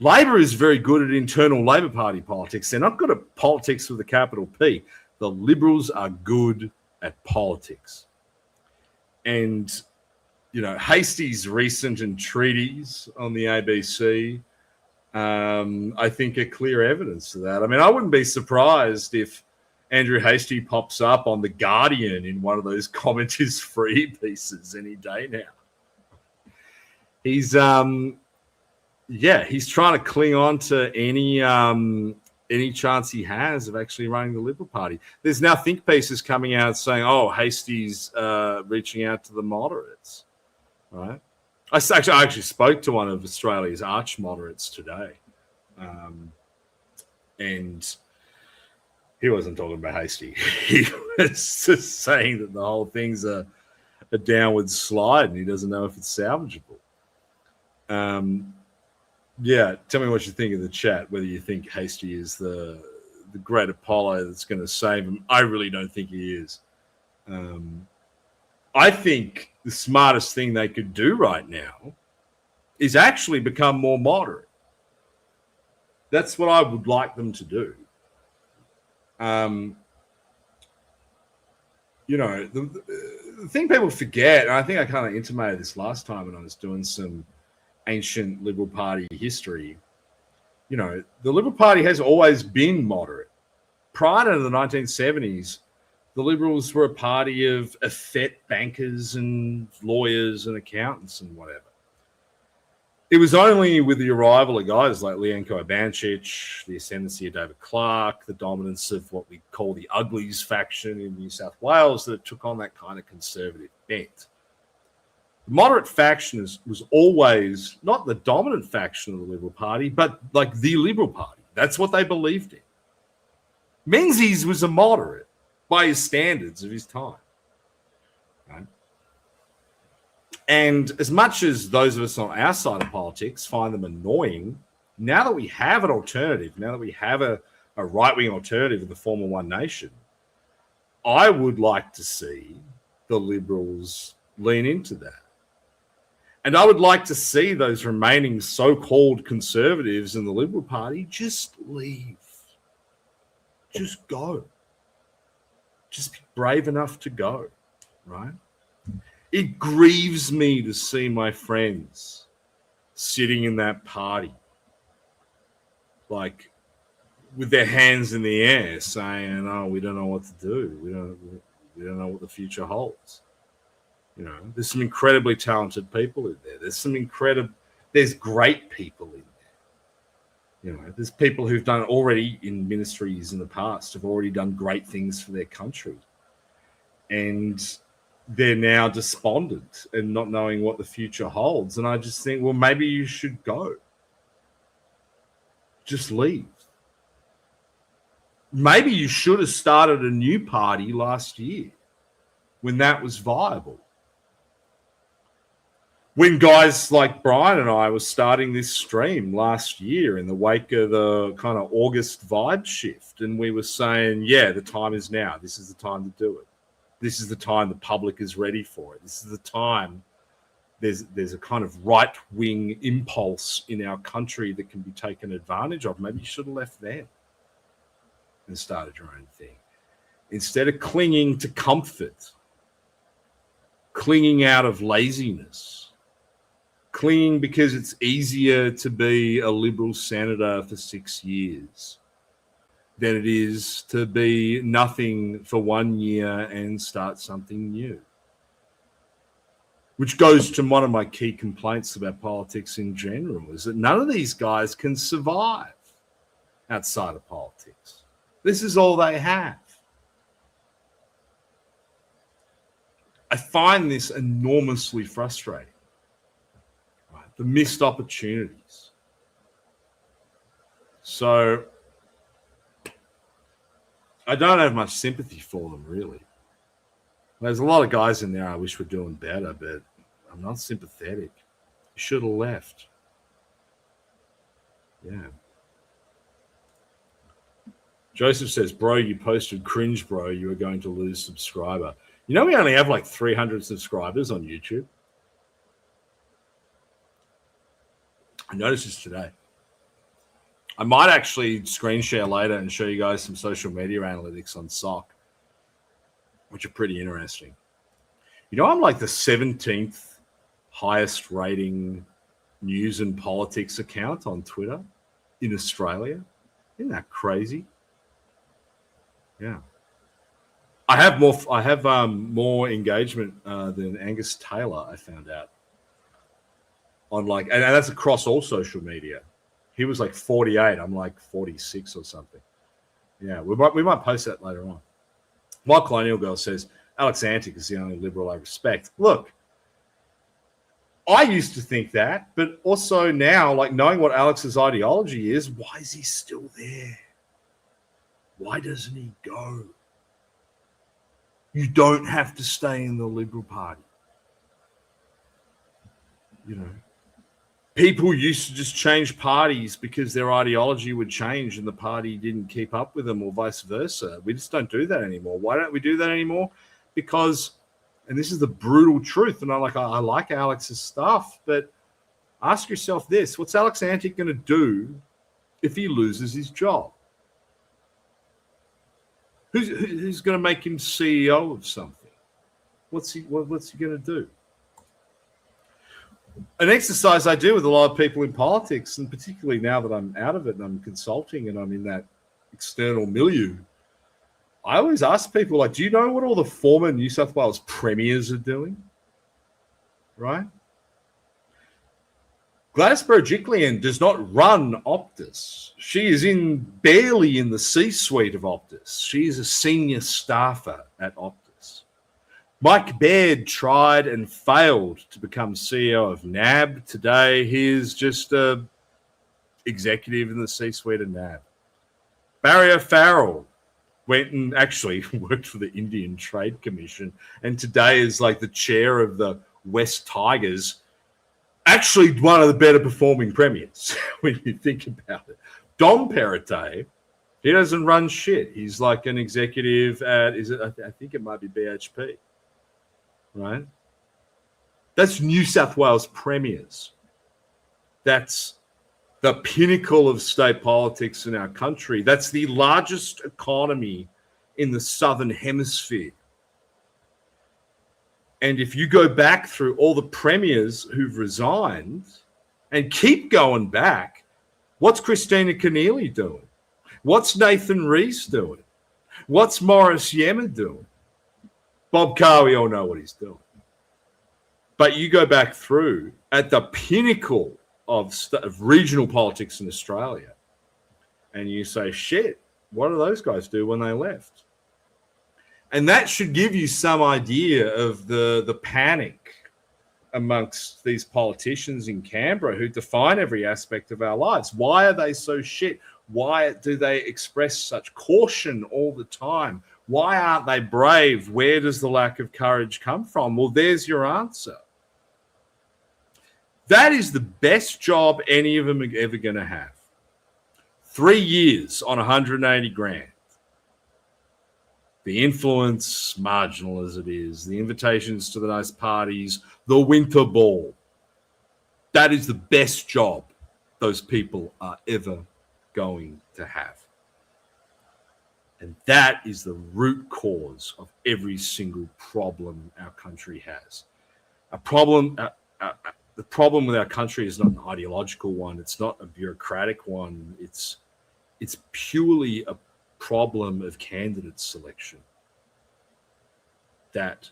Labor is very good at internal Labor Party politics. They're not good at politics with a capital P. The Liberals are good at politics. And, you know, Hasty's recent entreaties on the ABC, I think, are clear evidence of that. I mean, I wouldn't be surprised if Andrew Hastie pops up on The Guardian in one of those comment is free pieces any day now. He's he's trying to cling on to any chance he has of actually running the Liberal Party. There's now think pieces coming out saying, "Oh, Hasty's reaching out to the moderates." Right? I actually spoke to one of Australia's arch moderates today, and he wasn't talking about Hasty. He was just saying that the whole thing's a downward slide, and he doesn't know if it's salvageable. Yeah, tell me what you think in the chat, whether you think Hasty is the great Apollo that's going to save him. I really don't think he is. I think the smartest thing they could do right now is actually become more moderate. That's what I would like them to do. You know, the thing people forget, and I think I kind of intimated this last time when I was doing some ancient Liberal Party history, you know, the Liberal Party has always been moderate. Prior to the 1970s, the Liberals were a party of effete bankers and lawyers and accountants and whatever. It was only with the arrival of guys like Leonko Abancic, the ascendancy of David Clark, the dominance of what we call the Uglies faction in New South Wales that it took on that kind of conservative bent. The moderate faction was always not the dominant faction of the Liberal Party, but like the Liberal Party. That's what they believed in. Menzies was a moderate by his standards of his time. Right? And as much as those of us on our side of politics find them annoying, now that we have an alternative, now that we have a right-wing alternative in the form of One Nation, I would like to see the Liberals lean into that. And I would like to see those remaining so-called conservatives in the Liberal Party just leave. Just go. Just be brave enough to go, right? It grieves me to see my friends sitting in that party, like with their hands in the air saying, "Oh, we don't know what to do. We don't know what the future holds." You know, there's some incredibly talented people in there. There's great people in there. You know, there's people who've done already in ministries in the past, have already done great things for their country. And they're now despondent and not knowing what the future holds. And I just think, well, maybe you should go. Just leave. Maybe you should have started a new party last year when that was viable. When guys like Brian and I were starting this stream last year in the wake of the kind of August vibe shift, and we were saying, yeah, the time is now. This is the time to do it. This is the time the public is ready for it. This is the time there's a kind of right-wing impulse in our country that can be taken advantage of. Maybe you should have left then and started your own thing. Instead of clinging to comfort, clinging out of laziness, clinging because it's easier to be a Liberal senator for 6 years than it is to be nothing for 1 year and start something new. Which goes to one of my key complaints about politics in general, is that none of these guys can survive outside of politics. This is all they have. I find this enormously frustrating. Right? The missed opportunities. So I don't have much sympathy for them, really. There's a lot of guys in there I wish were doing better, but I'm not sympathetic. You should have left. Yeah. Joseph says, bro, you posted cringe, bro. You are going to lose subscriber. You know, we only have like 300 subscribers on YouTube. I noticed this today. I might actually screen share later and show you guys some social media analytics on SOC, which are pretty interesting. You know, I'm like the 17th highest rating news and politics account on Twitter in Australia. Isn't that crazy? Yeah. I have more engagement than Angus Taylor, I found out. On like, and that's across all social media. He was like 48. I'm like 46 or something. Yeah, we might post that later on. My Colonial Girl says, Alex Antic is the only Liberal I respect. Look, I used to think that, but also now, like knowing what Alex's ideology is, why is he still there? Why doesn't he go? You don't have to stay in the Liberal Party. You know, people used to just change parties because their ideology would change and the party didn't keep up with them, or vice versa. We just don't do that anymore. Why don't we do that anymore? Because, and this is the brutal truth, and I like Alex's stuff, but ask yourself this: what's Alex Antic going to do if he loses his job? Who's going to make him CEO of something? What's he going to do? An exercise I do with a lot of people in politics, and particularly now that I'm out of it and I'm consulting and I'm in that external milieu, I always ask people, like, do you know what all the former New South Wales premiers are doing? Right? Gladys Berejiklian does not run Optus. She is barely in the C-suite of Optus. She is a senior staffer at Optus. Mike Baird tried and failed to become CEO of NAB. Today, he is just an executive in the C-suite of NAB. Barry O'Farrell went and actually worked for the Indian Trade Commission, and today is like the chair of the West Tigers. Actually, one of the better performing premiers when you think about it. Dom Perrottet, he doesn't run shit. He's like an executive at, I think it might be BHP, right? That's New South Wales premiers. That's the pinnacle of state politics in our country. That's the largest economy in the Southern Hemisphere. And if you go back through all the premiers who've resigned and keep going back, what's Christina Keneally doing? What's Nathan Rees doing? What's Morris Yemmer doing? Bob Carr, we all know what he's doing. But you go back through at the pinnacle of regional politics in Australia, and you say, shit, what do those guys do when they left? And that should give you some idea of the panic amongst these politicians in Canberra who define every aspect of our lives. Why are they so shit? Why do they express such caution all the time? Why aren't they brave? Where does the lack of courage come from? Well, there's your answer. That is the best job any of them are ever going to have. 3 years on 180 grand. Be influence, marginal as it is, the invitations to the nice parties, the winter ball. That is the best job those people are ever going to have. And that is the root cause of every single problem our country has. The problem with our country is not an ideological one. It's not a bureaucratic one. It's purely a problem of candidate selection. That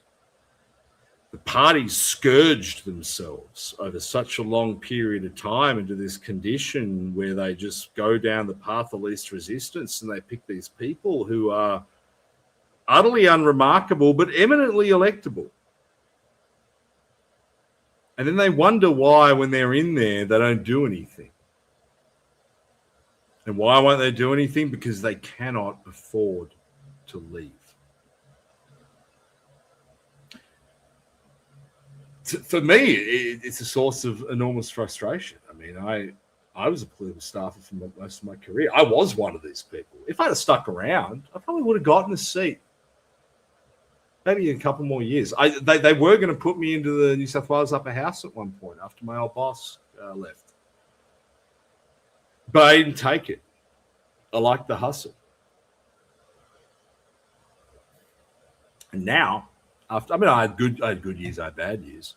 the parties scourged themselves over such a long period of time into this condition where they just go down the path of least resistance and they pick these people who are utterly unremarkable but eminently electable. And then they wonder why, when they're in there, they don't do anything. And why won't they do anything? Because they cannot afford to leave. For me, it's a source of enormous frustration. I mean, I was a political staffer for most of my career. I was one of these people. If I'd have stuck around, I probably would have gotten a seat. Maybe in a couple more years. They were going to put me into the New South Wales upper house at one point after my old boss left. But I didn't take it. I liked the hustle. And now, I had good years, I had bad years.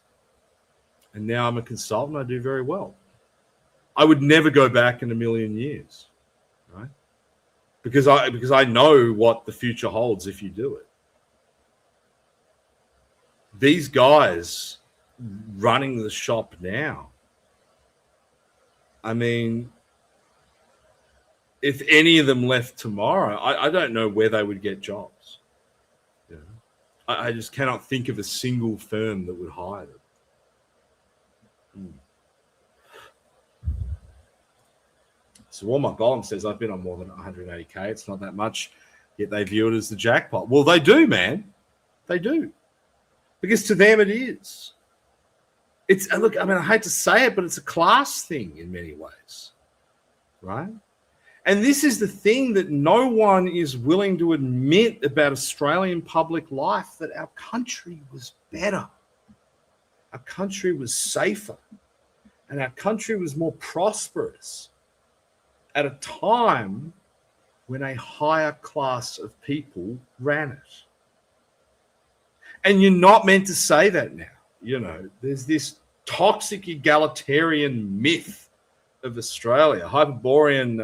And now I'm a consultant. I do very well. I would never go back in a million years, right? Because I know what the future holds if you do it. These guys running the shop now, I mean, if any of them left tomorrow, I don't know where they would get jobs. You know? I just cannot think of a single firm that would hire them. So Walmart Golem says, I've been on more than 180K. It's not that much, yet they view it as the jackpot. Well, they do, man. They do. Because to them it is. Look, I mean, I hate to say it, but it's a class thing in many ways, right? And this is the thing that no one is willing to admit about Australian public life, that our country was better. Our country was safer. And our country was more prosperous at a time when a higher class of people ran it. And you're not meant to say that now. You know, there's this toxic egalitarian myth of Australia. Hyperborean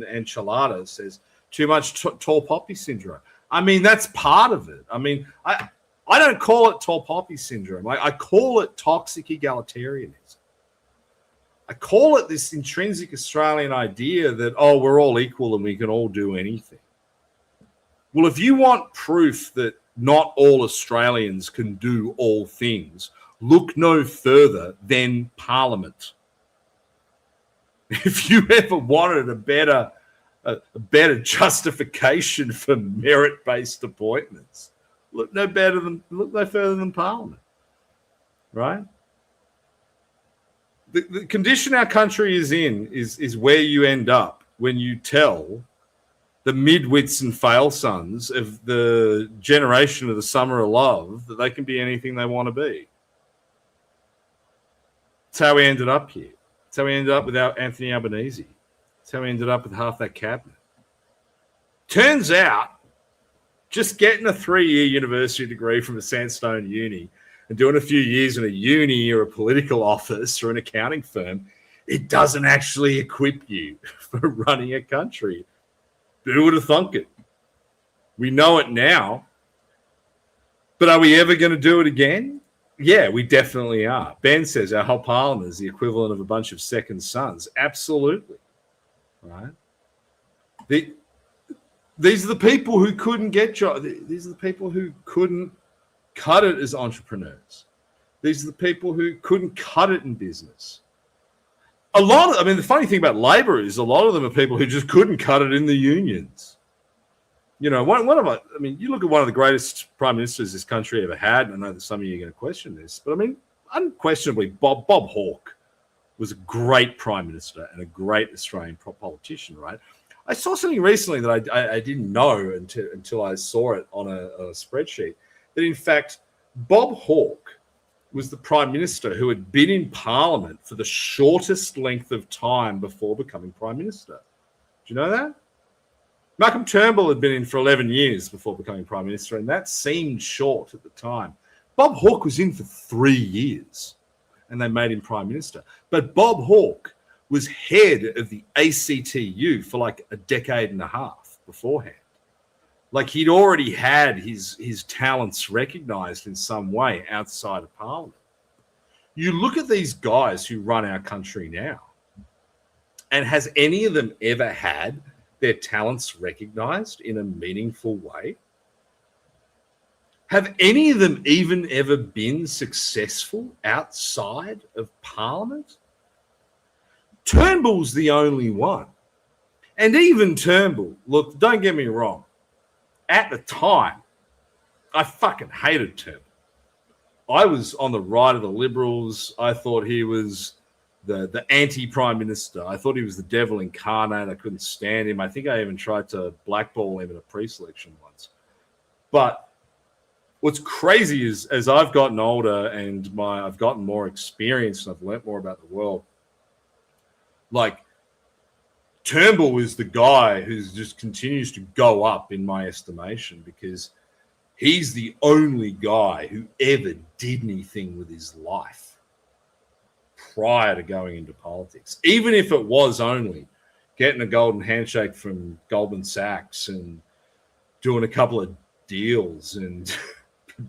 enchilada says too much tall poppy syndrome. I mean, that's part of it. I mean, I don't call it tall poppy syndrome. I call it toxic egalitarianism. I call it this intrinsic Australian idea that, oh, we're all equal and we can all do anything. Well, if you want proof that not all Australians can do all things, look no further than Parliament. If you ever wanted a better justification for merit-based appointments, look no further than Parliament, right? The condition our country is in is where you end up when you tell the midwits and fail sons of the generation of the summer of love that they can be anything they want to be. That's how we ended up here. That's how we ended up without Anthony Albanese. That's how we ended up with half that cabinet. Turns out, just getting a 3-year university degree from a sandstone uni and doing a few years in a uni or a political office or an accounting firm, it doesn't actually equip you for running a country. Who would have thunk it? We know it now. But are we ever going to do it again? Yeah, we definitely are. Ben says our whole parliament is the equivalent of a bunch of second sons. Absolutely. Right? These are the people who couldn't get jobs. These are the people who couldn't cut it as entrepreneurs. These are the people who couldn't cut it in business. The funny thing about Labor is a lot of them are people who just couldn't cut it in the unions. You know, you look at one of the greatest prime ministers this country ever had, and I know that some of you are going to question this, but I mean, unquestionably, Bob Hawke was a great prime minister and a great Australian politician, right? I saw something recently that I didn't know until I saw it on a spreadsheet, that in fact Bob Hawke was the Prime Minister who had been in Parliament for the shortest length of time before becoming Prime Minister. Do you know that? Malcolm Turnbull had been in for 11 years before becoming Prime Minister, and that seemed short at the time. Bob Hawke was in for 3 years, and they made him Prime Minister. But Bob Hawke was head of the ACTU for like a decade and a half beforehand. Like he'd already had his talents recognised in some way outside of Parliament. You look at these guys who run our country now, and has any of them ever had their talents recognised in a meaningful way? Have any of them even ever been successful outside of Parliament? Turnbull's the only one. And even Turnbull, look, don't get me wrong, at the time, I fucking hated Turnbull. I was on the right of the Liberals. I thought he was the anti-prime minister. I thought he was the devil incarnate. I couldn't stand him. I think I even tried to blackball him in a pre-selection once. But what's crazy is as I've gotten older and I've gotten more experience and I've learnt more about the world, like Turnbull is the guy who just continues to go up in my estimation because he's the only guy who ever did anything with his life prior to going into politics, even if it was only getting a golden handshake from Goldman Sachs and doing a couple of deals and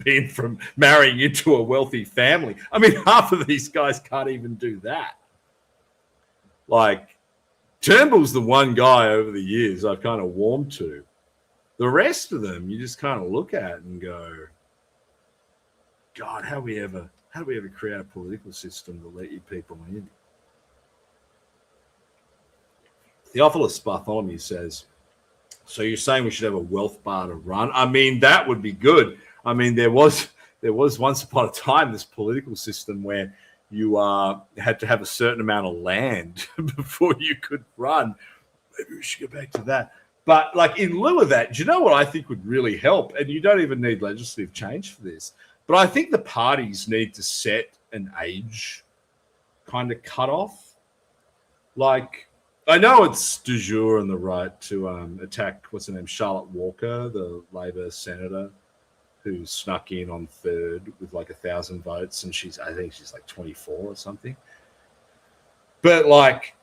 being from marrying into a wealthy family. I mean, half of these guys can't even do that. Like, Turnbull's the one guy over the years I've kind of warmed to. The rest of them, you just kind of look at and go, God, how do we ever create a political system to let you people in? Theophilus Bartholomew says, so you're saying we should have a wealth bar to run? I mean, that would be good. I mean, there was once upon a time this political system where you had to have a certain amount of land before you could run. Maybe we should go back to that. But like in lieu of that, do you know what I think would really help? And you don't even need legislative change for this. But I think the parties need to set an age kind of cutoff. Like, I know it's du jour on the right to attack, what's her name, Charlotte Walker, the Labor senator, who snuck in on third with like 1,000 votes, and I think she's like 24 or something. But like,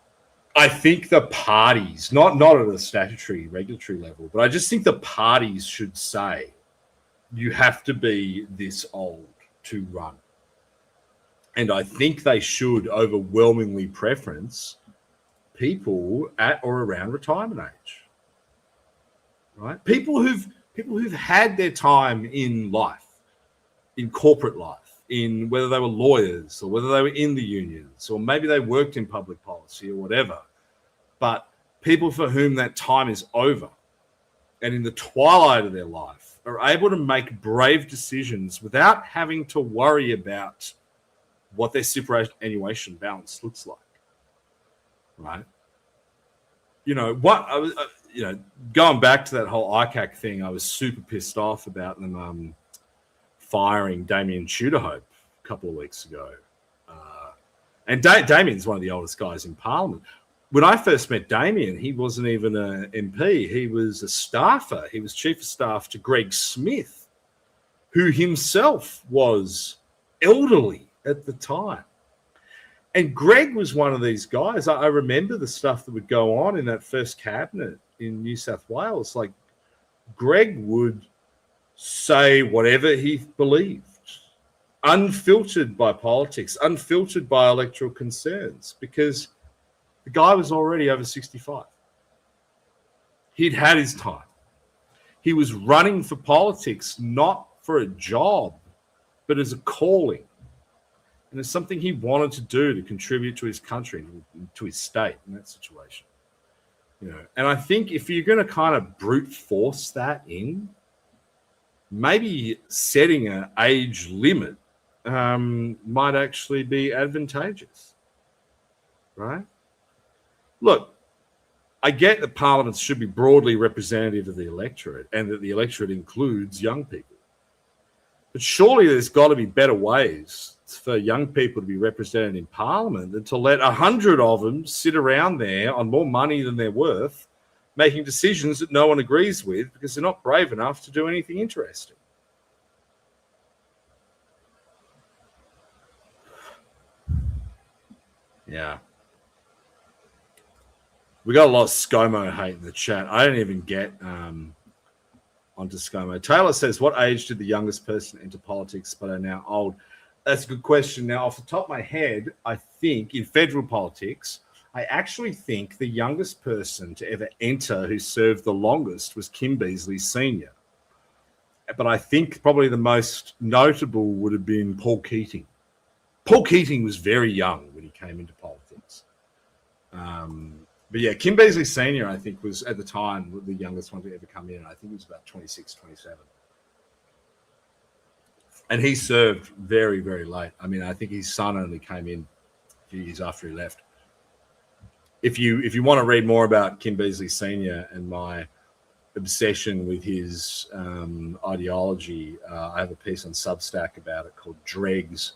I think the parties, not at a statutory regulatory level, but I just think the parties should say you have to be this old to run. And I think they should overwhelmingly preference people at or around retirement age. Right? People who've had their time in life, in corporate life, in whether they were lawyers or whether they were in the unions or maybe they worked in public policy or whatever, but people for whom that time is over and in the twilight of their life are able to make brave decisions without having to worry about what their superannuation balance looks like, right? You know, going back to that whole ICAC thing, I was super pissed off about them firing Damien Tudorhope a couple of weeks ago. And Damien's one of the oldest guys in Parliament. When I first met Damien, he wasn't even an MP. He was a staffer. He was chief of staff to Greg Smith, who himself was elderly at the time. And Greg was one of these guys. I remember the stuff that would go on in that first cabinet in New South Wales. Like, Greg would say whatever he believed, unfiltered by politics, unfiltered by electoral concerns, because the guy was already over 65. He'd had his time. He was running for politics, not for a job, but as a calling. And it's something he wanted to do to contribute to his country, to his state in that situation. You know, and I think if you're going to kind of brute force that in, maybe setting an age limit might actually be advantageous, right? Look, I get that parliaments should be broadly representative of the electorate and that the electorate includes young people. But surely there's got to be better ways for young people to be represented in parliament than to let 100 of them sit around there on more money than they're worth, making decisions that no one agrees with because they're not brave enough to do anything interesting. Yeah. We got a lot of ScoMo hate in the chat. I don't even get onto ScoMo. Taylor says, what age did the youngest person enter politics but are now old? That's a good question. Now, off the top of my head, I think in federal politics, I actually think the youngest person to ever enter who served the longest was Kim Beazley Sr. But I think probably the most notable would have been Paul Keating. Paul Keating was very young when he came into politics. But yeah, Kim Beazley Sr., I think, was at the time the youngest one to ever come in. I think he was about 26, 27. And he served very, very late. I mean, I think his son only came in a few years after he left. If you want to read more about Kim Beazley Sr. and my obsession with his ideology, I have a piece on Substack about it called Dregs,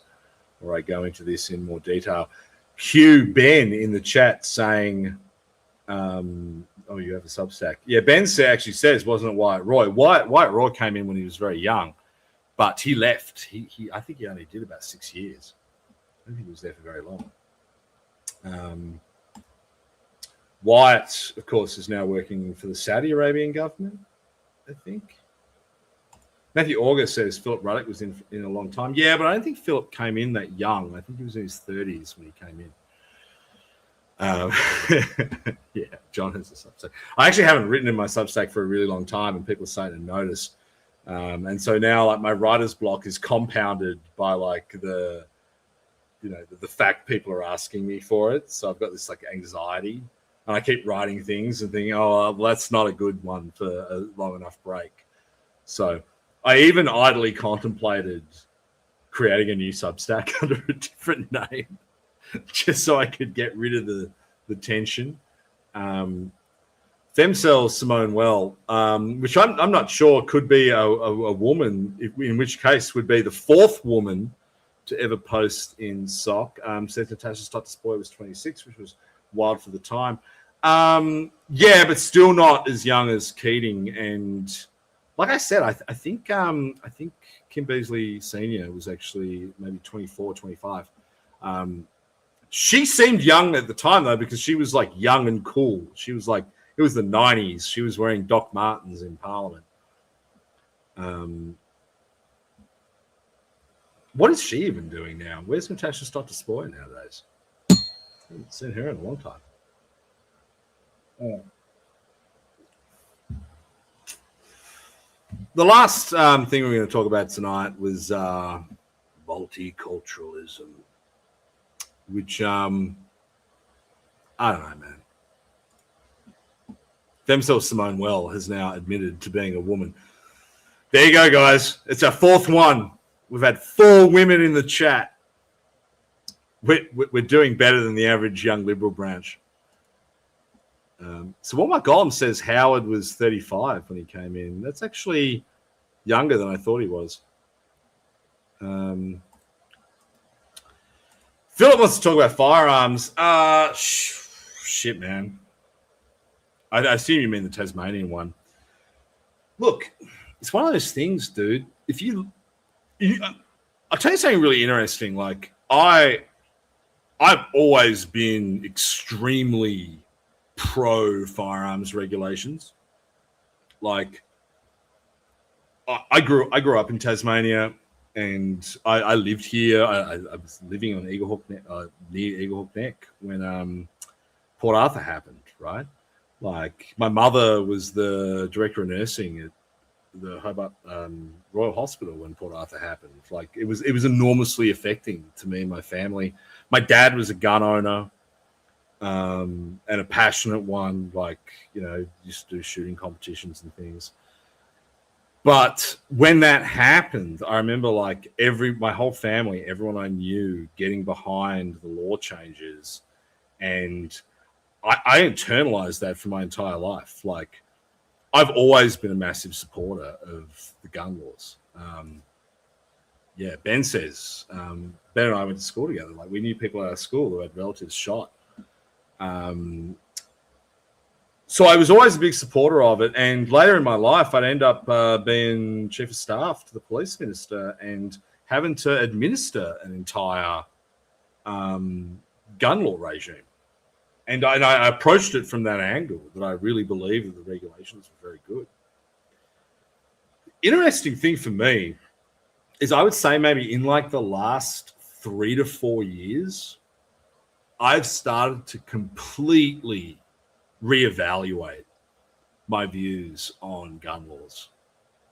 where I go into this in more detail. Hugh Ben in the chat saying, oh, you have a Substack. Yeah, Ben actually says, wasn't it Wyatt Roy? Wyatt Roy came in when he was very young, but he left. I think he only did about 6 years. I don't think he was there for very long. Wyatt, of course, is now working for the Saudi Arabian government, I think. Matthew August says Philip Ruddock was in a long time. Yeah, but I don't think Philip came in that young. I think he was in his 30s when he came in. Yeah, John has a Substack. I actually haven't written in my Substack for a really long time, and people are starting to notice. And so now, like, my writer's block is compounded by like the fact people are asking me for it. So I've got this like anxiety, and I keep writing things and thinking, oh, well, that's not a good one for a long enough break. So I even idly contemplated creating a new Substack under a different name, just so I could get rid of the tension. Femcell Simone Well, which I'm not sure could be a woman, in which case would be the fourth woman to ever post in SOC. Says Natasha Stotter-Spoy was 26, which was wild for the time. Yeah, but still not as young as Keating. And like I said, I think Kim Beazley Sr. was actually maybe 24, 25. She seemed young at the time, though, because she was like young and cool. She was like, it was the 90s. She was wearing Doc Martens in Parliament. What is she even doing now? Where's Natasha Stotter-Spoy nowadays? I haven't seen her in a long time. Oh. The last thing we're going to talk about tonight was multiculturalism, which I don't know, man. Femcell Simone Well has now admitted to being a woman. There you go, guys. It's our fourth one. We've had 4 women in the chat. We're doing better than the average young Liberal branch. So what my column says, Howard was 35 when he came in. That's actually younger than I thought he was. Philip wants to talk about firearms. Shit, man. I assume you mean the Tasmanian one. Look, it's one of those things, dude. If I'll tell you something really interesting. Like, I've always been extremely pro firearms regulations. Like, I grew up in Tasmania, and I lived here. I was living on Eaglehawk near Eaglehawk Neck when Port Arthur happened, right? Like, my mother was the director of nursing at the Hobart Royal Hospital when Port Arthur happened. Like, it was enormously affecting to me and my family. My dad was a gun owner, and a passionate one. Like, used to do shooting competitions and things. But when that happened, I remember like my whole family, everyone I knew, getting behind the law changes. And I internalized that for my entire life. Like, I've always been a massive supporter of the gun laws. Yeah, Ben says, Ben and I went to school together. Like, we knew people at our school who had relatives shot. So I was always a big supporter of it. And later in my life, I'd end up being chief of staff to the police minister and having to administer an entire gun law regime. And I approached it from that angle, that I really believe that the regulations were very good. Interesting thing for me is, I would say maybe in like the last 3 to 4 years, I've started to completely reevaluate my views on gun laws.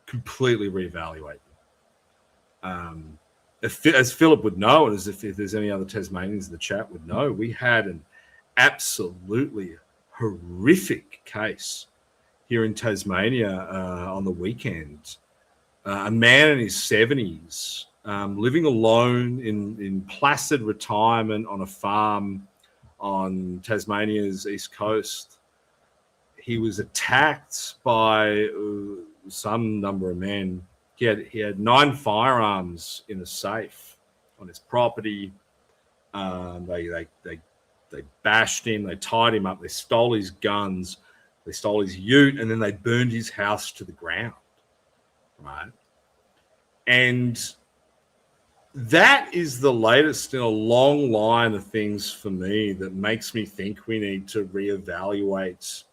Completely reevaluate them. As Philip would know, and as if there's any other Tasmanians in the chat would know, we had an absolutely horrific case here in Tasmania on the weekend. A man in his 70s, living alone in placid retirement on a farm on Tasmania's east coast. He was attacked by some number of men. He had 9 firearms in a safe on his property. They bashed him. They tied him up. They stole his guns. They stole his ute, and then they burned his house to the ground. Right, and that is the latest in a long line of things for me that makes me think we need to reevaluate,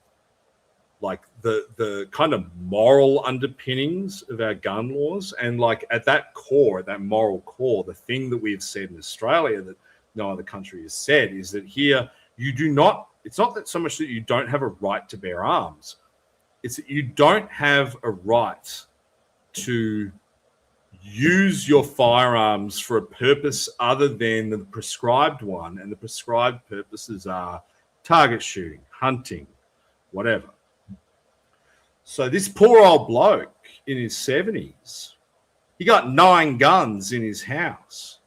like, the kind of moral underpinnings of our gun laws. And like, at that core, at that moral core, the thing that we've said in Australia that no other country has said is that here you do not, it's not that so much that you don't have a right to bear arms, it's that you don't have a right to use your firearms for a purpose other than the prescribed one. And the prescribed purposes are target shooting, hunting, whatever. So this poor old bloke in his 70s, he got 9 guns in his house.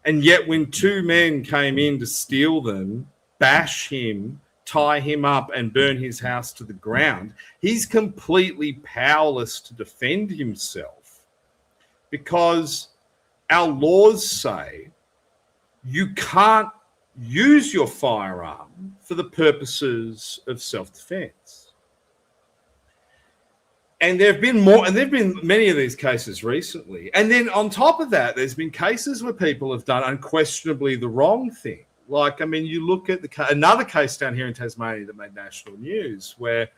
And yet when 2 men came in to steal them, bash him, tie him up, and burn his house to the ground, he's completely powerless to defend himself, because our laws say you can't use your firearm for the purposes of self-defense. And there have been many of these cases recently. And then on top of that, there's been cases where people have done unquestionably the wrong thing. Like, I mean, you look at another case down here in Tasmania that made national news, where,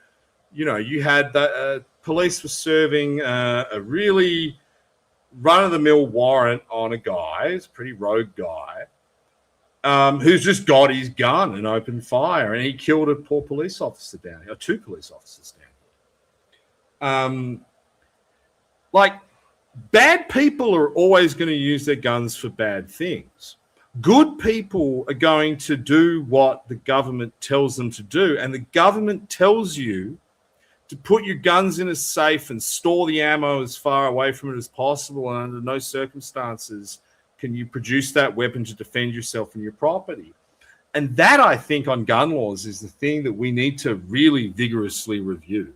you know, you had the police were serving a really run-of-the-mill warrant on a guy, he's a pretty rogue guy, who's just got his gun and opened fire, and he killed a poor police officer down here, or 2 police officers down here. Like, bad people are always going to use their guns for bad things. Good people are going to do what the government tells them to do, and the government tells you to put your guns in a safe and store the ammo as far away from it as possible, and under no circumstances can you produce that weapon to defend yourself and your property. And that, I think, on gun laws is the thing that we need to really vigorously review,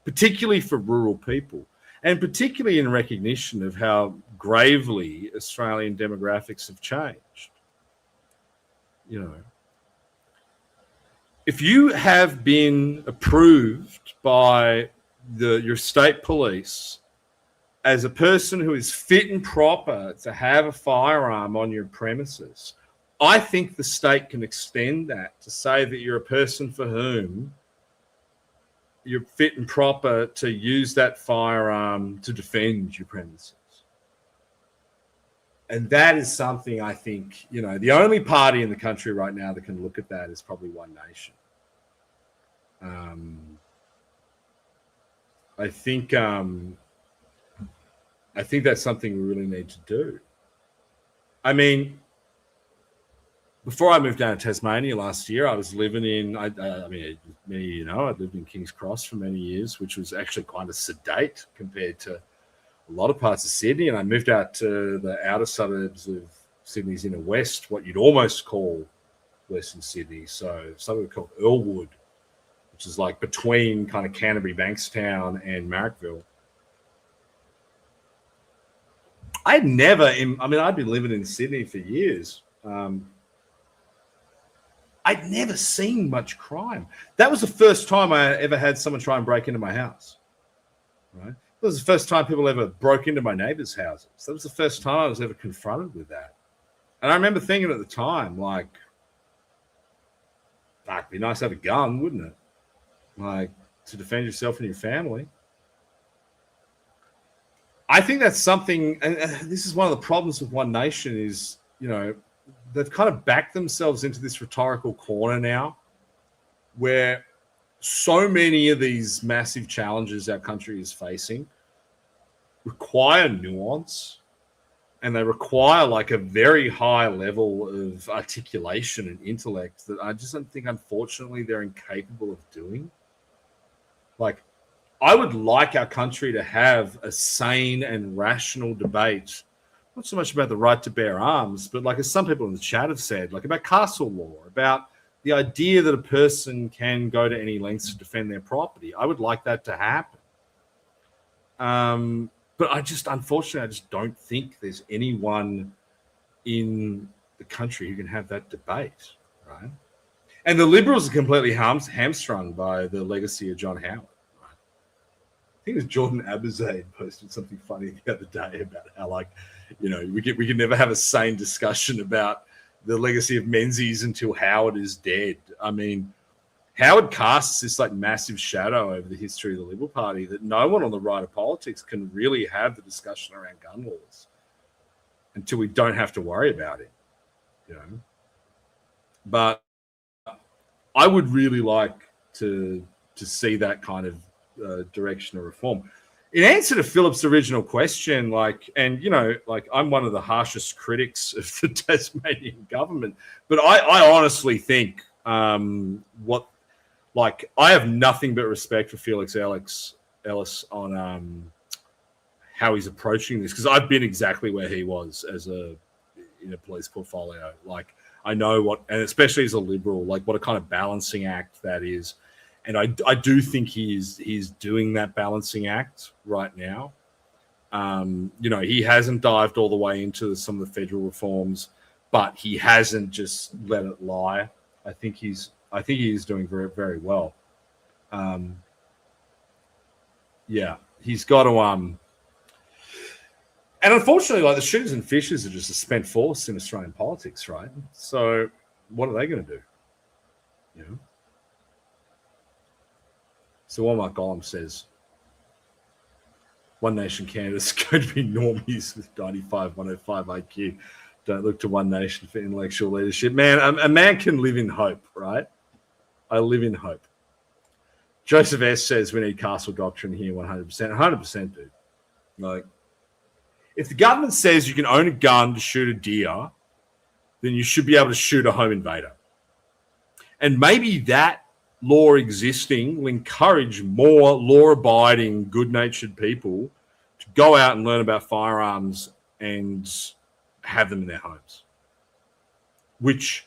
particularly for rural people, and particularly in recognition of how gravely Australian demographics have changed. You know, if you have been approved by your state police as a person who is fit and proper to have a firearm on your premises, I think the state can extend that to say that you're a person for whom you're fit and proper to use that firearm to defend your premises. And that is something I think, you know, the only party in the country right now that can look at that is probably One Nation. I think that's something we really need to do. I mean, before I moved down to Tasmania last year, I was living in, I lived in King's Cross for many years, which was actually quite a sedate compared to a lot of parts of Sydney. And I moved out to the outer suburbs of Sydney's inner west, what you'd almost call Western Sydney. So something called Earlwood, which is like between kind of Canterbury, Bankstown, and Marrickville. I'd been living in Sydney for years. I'd never seen much crime. That was the first time I ever had someone try and break into my house. Right? That was the first time people ever broke into my neighbors' houses. That was the first time I was ever confronted with that. And I remember thinking at the time, like, it'd be nice to have a gun, wouldn't it? Like, to defend yourself and your family. I think that's something, and this is one of the problems with One Nation is, they've kind of backed themselves into this rhetorical corner now where so many of these massive challenges our country is facing require nuance, and they require like a very high level of articulation and intellect that I just don't think, unfortunately, they're incapable of doing. Like, I would like our country to have a sane and rational debate, not so much about the right to bear arms, but like as some people in the chat have said, like about castle law, about the idea that a person can go to any lengths to defend their property. I would like that to happen. But unfortunately, I just don't think there's anyone in the country who can have that debate, right? And the Liberals are completely hamstrung by the legacy of John Howard. I think it was Jordan Abazade posted something funny the other day about how, like, we can never have a sane discussion about the legacy of Menzies until Howard is dead. I mean, Howard casts this like massive shadow over the history of the Liberal Party that no one on the right of politics can really have the discussion around gun laws until we don't have to worry about it, But I would really like to see that kind of direction of reform. In answer to Philip's original question, I'm one of the harshest critics of the Tasmanian government, but I honestly think I have nothing but respect for Felix Ellis on how he's approaching this, because I've been exactly where he was in a police portfolio. Like, I know and especially as a Liberal, like what a kind of balancing act that is. And I do think he's doing that balancing act right now. He hasn't dived all the way into some of the federal reforms, but he hasn't just let it lie. I think he is doing very, very well. He's got to and unfortunately, like, the shooters and fishers are just a spent force in Australian politics, right? So what are they going to do? So Walmart Golem says, One Nation Canada's going to be normies with 95, 105 IQ. Don't look to One Nation for intellectual leadership. Man, a man can live in hope, right? I live in hope. Joseph S. says we need castle doctrine here 100%. 100%, dude. Like, if the government says you can own a gun to shoot a deer, then you should be able to shoot a home invader. And maybe that law existing will encourage more law-abiding, good-natured people to go out and learn about firearms and have them in their homes. Which,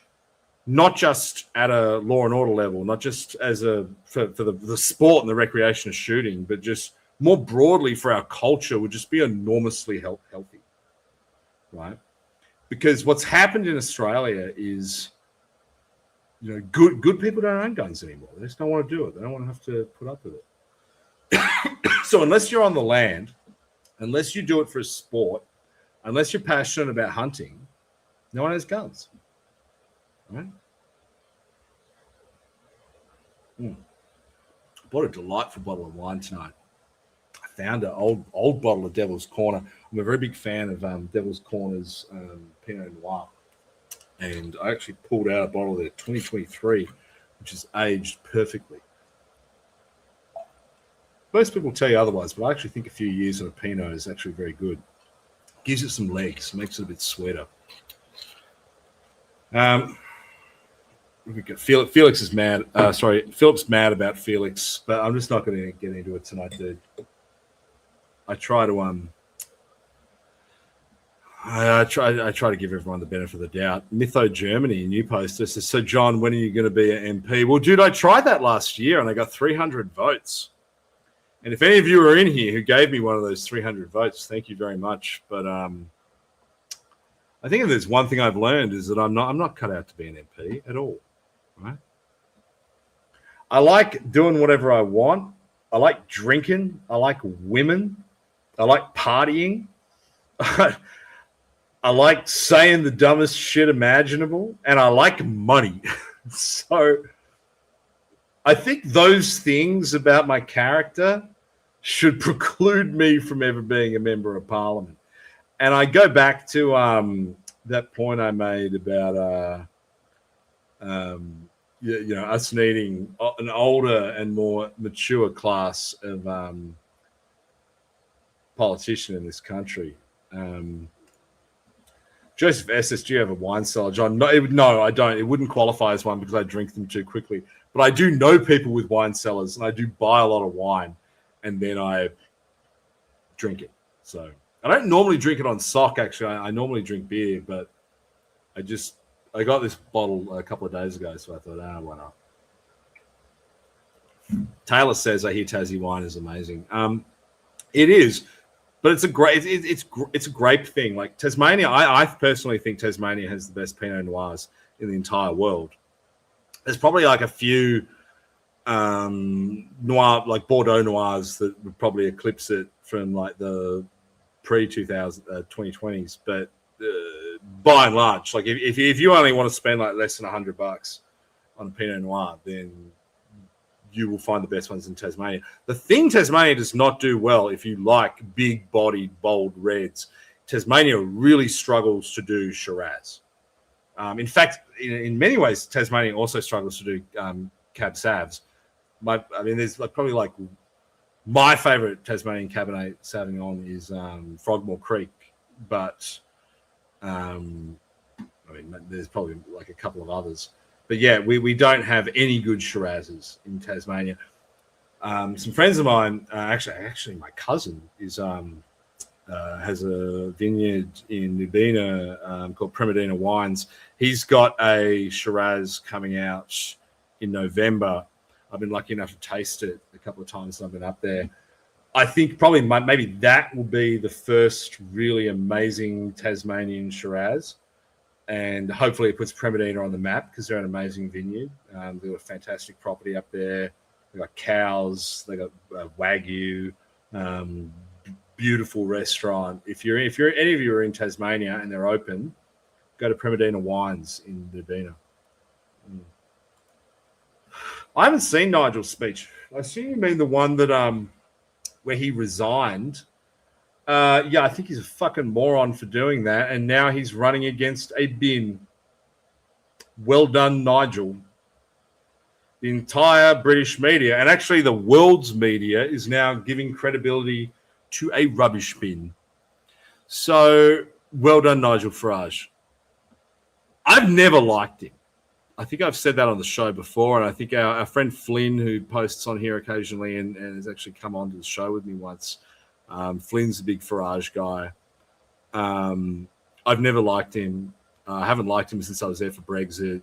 not just at a law and order level, not just as for the sport and the recreation of shooting, but just more broadly for our culture, would just be enormously healthy, right? Because what's happened in Australia is, good people don't own guns anymore. They just don't want to do it. They don't want to have to put up with it. So unless you're on the land, unless you do it for a sport, unless you're passionate about hunting, no one has guns. Right? Bought a delightful bottle of wine tonight. I found an old bottle of Devil's Corner. I'm a very big fan of Devil's Corner's Pinot Noir. And I actually pulled out a bottle there, 2023, which is aged perfectly. Most people tell you otherwise, but I actually think a few years on a Pinot is actually very good. Gives it some legs, makes it a bit sweeter. Felix is mad. Philip's mad about Felix, but I'm just not going to get into it tonight, dude. I try to I try to give everyone the benefit of the doubt. Mytho Germany, a new poster, says, so John, when are you going to be an MP? Well, dude, I tried that last year and I got 300 votes. And if any of you are in here who gave me one of those 300 votes, thank you very much. But I think if there's one thing I've learned is that I'm not cut out to be an MP at all. Right? I like doing whatever I want. I like drinking. I like women. I like partying. I like saying the dumbest shit imaginable, and I like money. So I think those things about my character should preclude me from ever being a member of parliament. And I go back to that point I made about us needing an older and more mature class of politician in this country. Joseph S, do you have a wine cellar, John? No, I don't. It wouldn't qualify as one because I drink them too quickly. But I do know people with wine cellars, and I do buy a lot of wine, and then I drink it. So I don't normally drink it on sock, actually. I normally drink beer, but I got this bottle a couple of days ago, so I thought, why not? Taylor says, I hear Tassie wine is amazing. It is. But it's a grape thing. Like Tasmania, I personally think Tasmania has the best Pinot Noirs in the entire world. There's probably like a few like Bordeaux Noirs that would probably eclipse it from like the pre-2020s. But by and large, like if you only want to spend like less than $100 on a Pinot Noir, then you will find the best ones in Tasmania. The thing Tasmania does not do well, if you like big-bodied, bold reds, Tasmania really struggles to do Shiraz. In fact, in many ways, Tasmania also struggles to do Cab Savs. There's probably like my favorite Tasmanian Cabernet Sauvignon is Frogmore Creek, but there's probably like a couple of others. But yeah, we don't have any good Shirazes in Tasmania. Some friends of mine, actually my cousin is has a vineyard in Nubina called Primadina Wines. He's got a Shiraz coming out in November. I've been lucky enough to taste it a couple of times since I've been up there. I think probably maybe that will be the first really amazing Tasmanian Shiraz. And hopefully it puts Primadina on the map because they're an amazing vineyard. They've got a fantastic property up there. They've got cows. They've got Wagyu, beautiful restaurant. If any of you are in Tasmania and they're open, go to Primadina Wines in Nubina. I haven't seen Nigel's speech. I assume you mean the one that where he resigned. I think he's a fucking moron for doing that, and now he's running against a bin. Well done, Nigel. The entire British media, and actually the world's media, is now giving credibility to a rubbish bin. So, well done, Nigel Farage. I've never liked him. I think I've said that on the show before, and I think our friend Flynn, who posts on here occasionally and has actually come on to the show with me once, Flynn's a big Farage guy. I've never liked him. I haven't liked him since I was there for Brexit.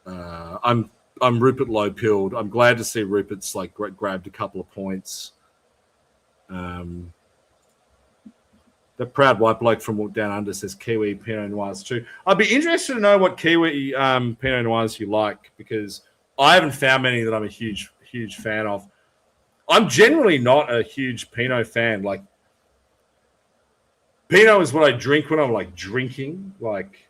I'm Rupert low-pilled. I'm glad to see Rupert's like grabbed a couple of points. The proud white bloke from Down Under says Kiwi Pinot Noirs too. I'd be interested to know what Kiwi Pinot Noirs you like, because I haven't found many that I'm a huge fan of. I'm generally not a huge Pinot fan. Like, Pinot is what I drink when I'm like drinking. Like,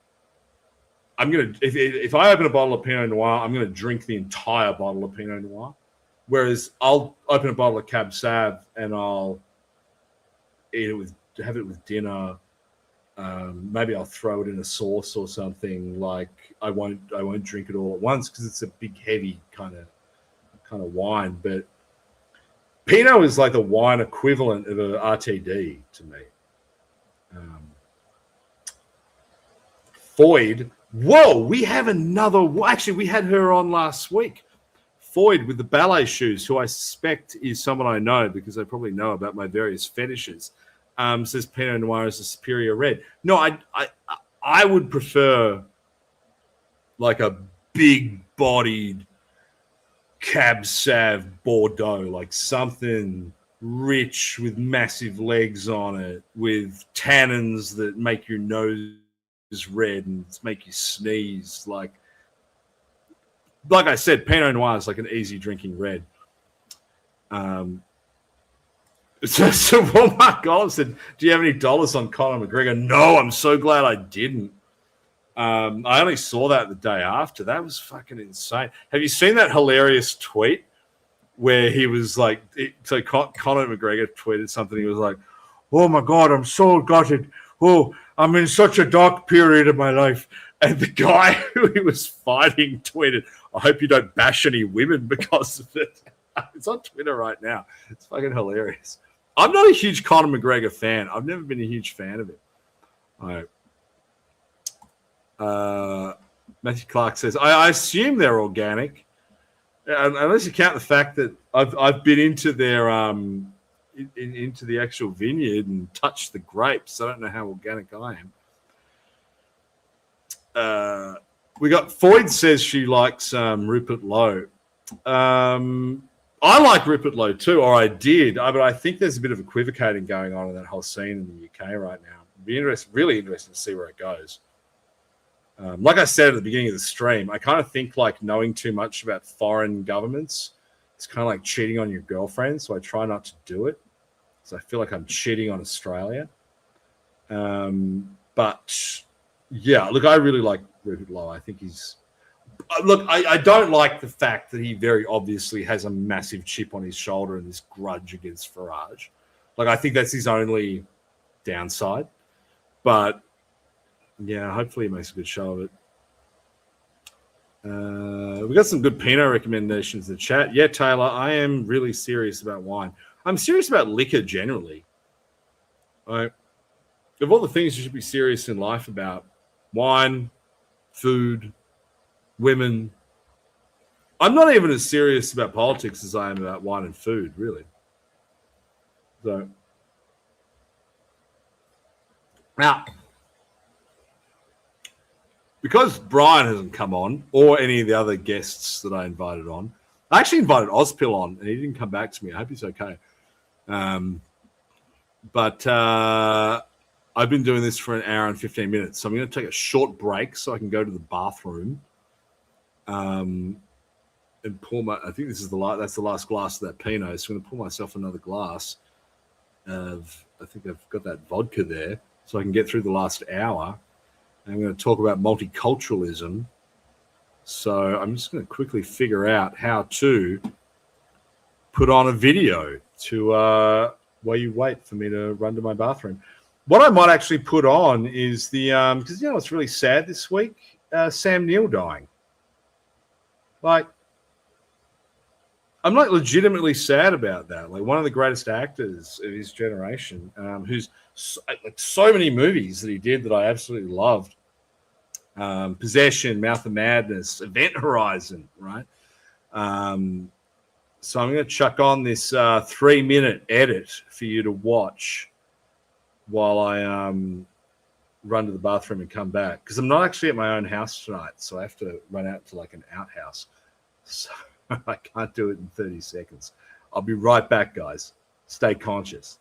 I'm gonna if I open a bottle of Pinot Noir, I'm gonna drink the entire bottle of Pinot Noir. Whereas I'll open a bottle of Cab Sav and I'll have it with dinner. Maybe I'll throw it in a sauce or something. Like, I won't drink it all at once because it's a big, heavy kind of wine. But Pinot is like the wine equivalent of a RTD to me. Foyd. Whoa, we have another. Actually, we had her on last week. Foyd with the ballet shoes, who I suspect is someone I know because they probably know about my various fetishes. Says Pinot Noir is a superior red. No, I would prefer like a big-bodied Cab Sav Bordeaux, like something rich with massive legs on it, with tannins that make your nose red and make you sneeze. Like I said, Pinot Noir is like an easy drinking red. So Walmart Golem said, "Do you have any dollars on Conor McGregor?" No, I'm so glad I didn't. I only saw that the day after. That was fucking insane. Have you seen that hilarious tweet where he was like, so Conor McGregor tweeted something. He was like, "Oh my God, I'm so gutted. Oh, I'm in such a dark period of my life." And the guy who he was fighting tweeted, "I hope you don't bash any women because of it." It's on Twitter right now. It's fucking hilarious. I'm not a huge Conor McGregor fan. I've never been a huge fan of it. All right. Matthew Clark says, I assume they're organic, unless you count the fact that I've been into their into the actual vineyard and touched the grapes. I don't know how organic I am. We got Foyd says she likes Rupert Lowe. I like Rupert Lowe too, or I did, but I think there's a bit of equivocating going on in that whole scene in the UK right now. It'd be really interesting to see where it goes. Like I said at the beginning of the stream, I kind of think like knowing too much about foreign governments is kind of like cheating on your girlfriend, so I try not to do it. So I feel like I'm cheating on Australia. But yeah, look, I really like Rupert Lowe. I think he's... Look, I don't like the fact that he very obviously has a massive chip on his shoulder and this grudge against Farage. Like, I think that's his only downside. But, yeah, hopefully he makes a good show of it. We got some good Pinot recommendations in the chat. Yeah, Taylor, I am really serious about wine. I'm serious about liquor generally. Right? Of all the things you should be serious in life about, wine, food, women. I'm not even as serious about politics as I am about wine and food, really. So, now, because Brian hasn't come on, or any of the other guests that I invited on, I actually invited Ozpil on, and he didn't come back to me. I hope he's okay. But I've been doing this for an hour and 15 minutes, so I'm going to take a short break so I can go to the bathroom. And pour my... I think this is that's the last glass of that Pinot, so I'm going to pour myself another glass of... I think I've got that vodka there, so I can get through the last hour. And I'm going to talk about multiculturalism. So I'm just going to quickly figure out how to put on a video to while you wait for me to run to my bathroom. What I might actually put on is the... because, it's really sad this week. Sam Neill dying. Like, I'm like legitimately sad about that. Like, one of the greatest actors of his generation, who's so many movies that he did that I absolutely loved. Possession, Mouth of Madness, Event Horizon, right? So I'm going to chuck on this 3-minute edit for you to watch while I run to the bathroom and come back, because I'm not actually at my own house tonight, so I have to run out to like an outhouse. So I can't do it in 30 seconds. I'll be right back, guys. Stay conscious.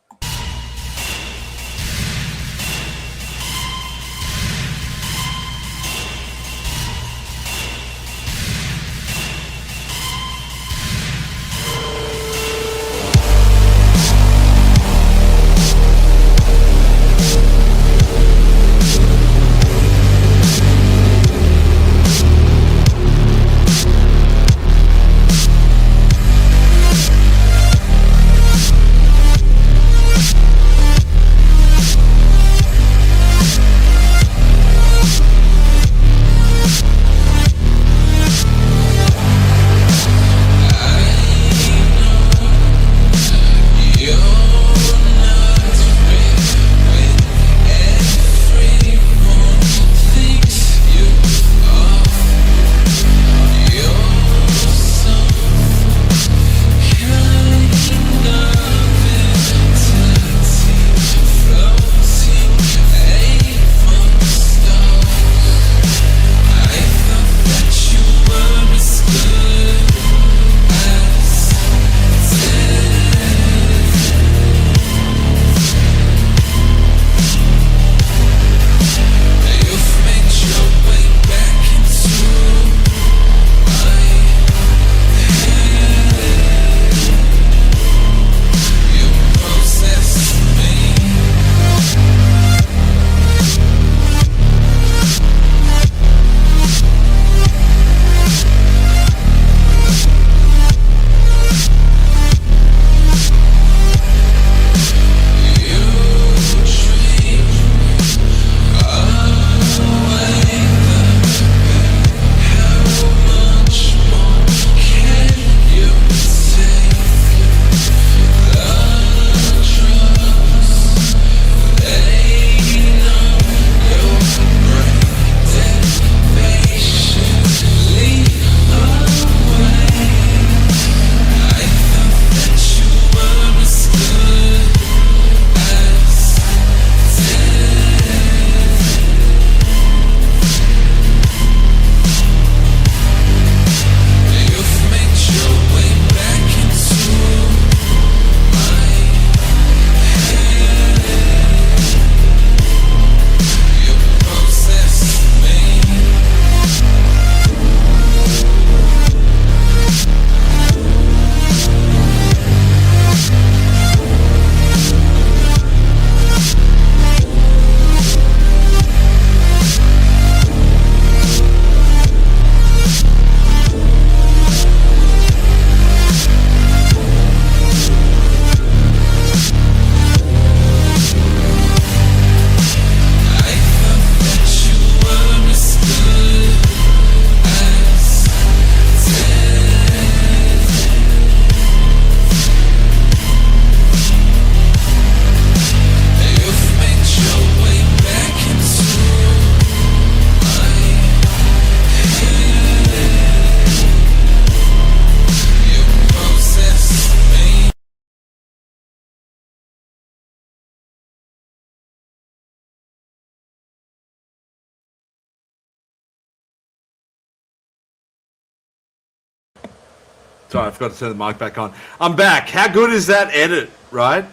Sorry, I forgot to turn the mic back on. I'm back. How good is that edit, right?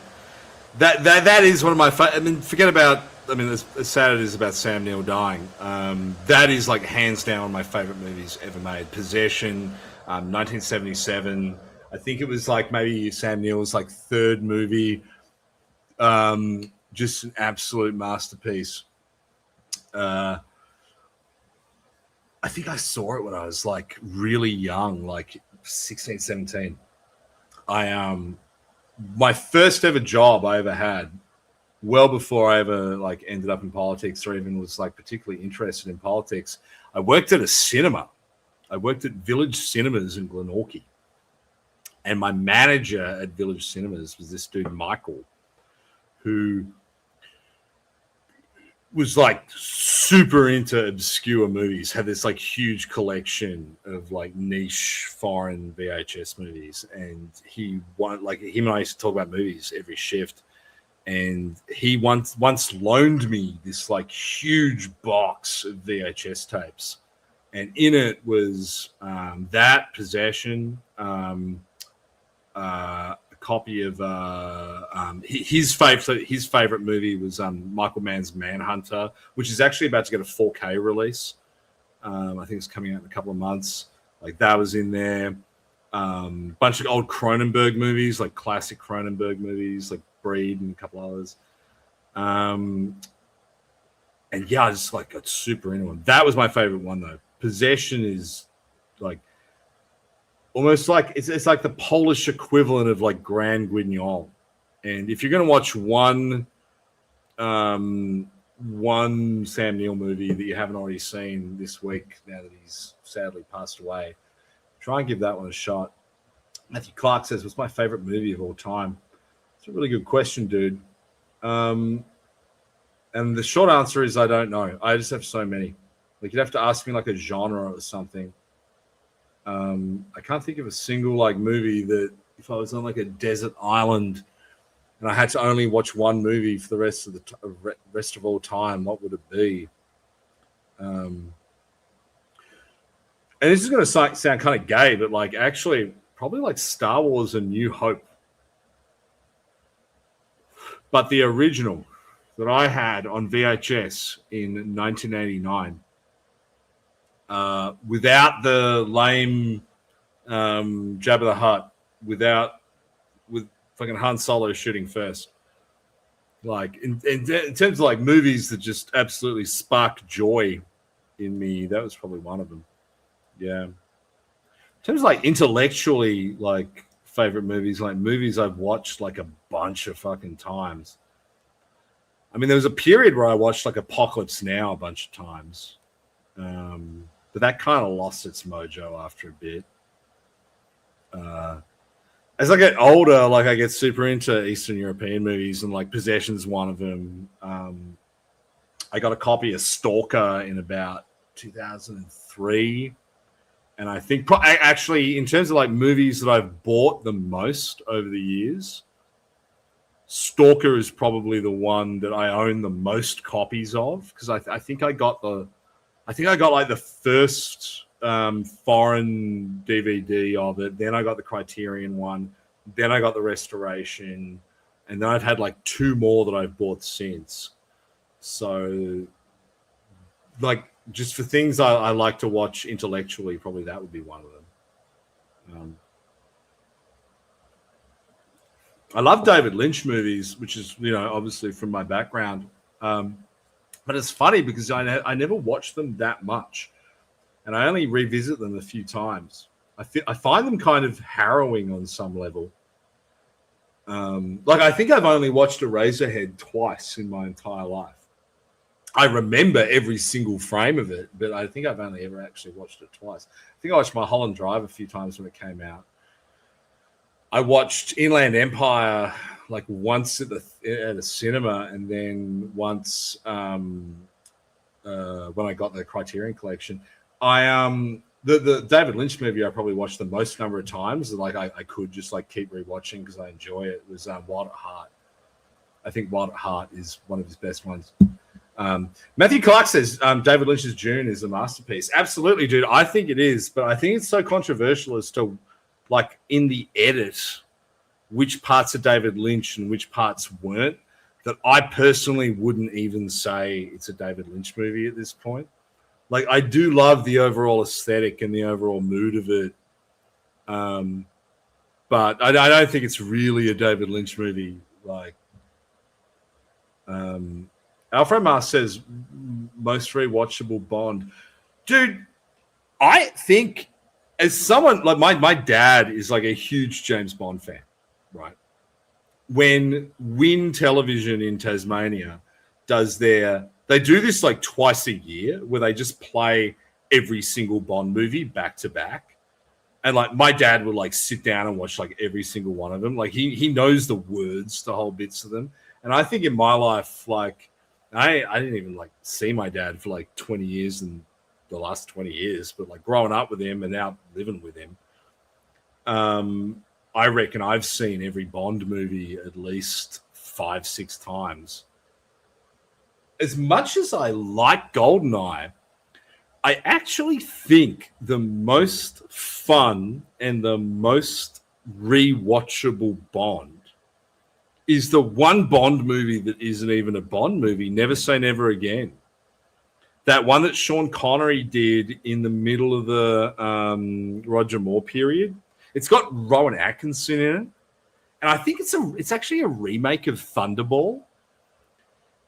That is one of my favorite. I mean, forget about, I mean, as sad it is about Sam Neill dying. That is like hands down one of my favorite movies ever made. Possession, 1977. I think it was like maybe Sam Neill's like third movie. Just an absolute masterpiece. I think I saw it when I was like really young, like 16, 17. My first ever job I ever had, well before I ever like ended up in politics or even was like particularly interested in politics, I worked at a cinema. I worked at Village Cinemas in Glenorchy. And my manager at Village Cinemas was this dude, Michael, who was like super into obscure movies, had this like huge collection of like niche foreign VHS movies. And he wanted, like, him and I used to talk about movies every shift. And he once loaned me this like huge box of VHS tapes. And in it was that Possession, a copy of his favorite movie was Michael Mann's Manhunter, which is actually about to get a 4K release. I think it's coming out in a couple of months. Like that was in there. Bunch of old Cronenberg movies, like classic Cronenberg movies, like Breed and a couple others. And yeah, I just like got super into them. That was my favorite one though. Possession is like almost like it's like the Polish equivalent of like Grand Guignol. And if you're going to watch one Sam Neill movie that you haven't already seen this week, now that he's sadly passed away, try and give that one a shot. Matthew Clark says, "What's my favorite movie of all time?" It's a really good question, dude. And the short answer is I don't know. I just have so many. Like you'd have to ask me like a genre or something. I can't think of a single like movie that if I was on like a desert island and I had to only watch one movie for the rest of the rest of all time, what would it be? And this is going to sound kind of gay, but like actually probably like Star Wars: A New Hope. But the original that I had on VHS in 1989. Without the lame Jabba the Hutt, with fucking Han Solo shooting first. Like in terms of like movies that just absolutely sparked joy in me, that was probably one of them. Yeah. In terms of like intellectually, like favorite movies, like movies I've watched like a bunch of fucking times. I mean, there was a period where I watched like Apocalypse Now a bunch of times. But that kind of lost its mojo after a bit. As I get older, like I get super into Eastern European movies, and like Possession's one of them. I got a copy of Stalker in about 2003, and I think actually in terms of like movies that I've bought the most over the years, Stalker is probably the one that I own the most copies of, because I think I got like the first foreign DVD of it. Then I got the Criterion one. Then I got the restoration. And then I've had like two more that I've bought since. So, like, just for things I like to watch intellectually, probably that would be one of them. I love David Lynch movies, which is, you know, obviously from my background. But it's funny because I never watched them that much, and I only revisit them a few times. I find them kind of harrowing on some level. Like I think I've only watched Eraserhead twice in my entire life. I remember every single frame of it, but I think I've only ever actually watched it twice. I think I watched Mulholland Drive a few times when it came out. I watched Inland Empire like once at a cinema, and then once when I got the Criterion Collection. The David Lynch movie I probably watched the most number of times. Like I could just like keep rewatching because I enjoy it. Was Wild at Heart. I think Wild at Heart is one of his best ones. Matthew Clark says David Lynch's Dune is a masterpiece. Absolutely, dude. I think it is, but I think it's so controversial as to like in the edit, which parts are David Lynch and which parts weren't, that I personally wouldn't even say it's a David Lynch movie at this point. Like, I do love the overall aesthetic and the overall mood of it. But I don't think it's really a David Lynch movie. Like, Alfred Mars says, most rewatchable Bond. Dude, I think as someone, like my dad is like a huge James Bond fan, right? When Win Television in Tasmania does they do this like twice a year where they just play every single Bond movie back to back. And like my dad would like sit down and watch like every single one of them. Like he knows the words to whole bits of them. And I think in my life, like I didn't even like see my dad for like 20 years in the last 20 years, but like growing up with him and now living with him, I reckon I've seen every Bond movie at least 5-6 times. As much as I like GoldenEye, I actually think the most fun and the most rewatchable Bond is the one Bond movie that isn't even a Bond movie, Never Say Never Again. That one that Sean Connery did in the middle of the Roger Moore period. It's got Rowan Atkinson in it. And I think it's actually a remake of Thunderball.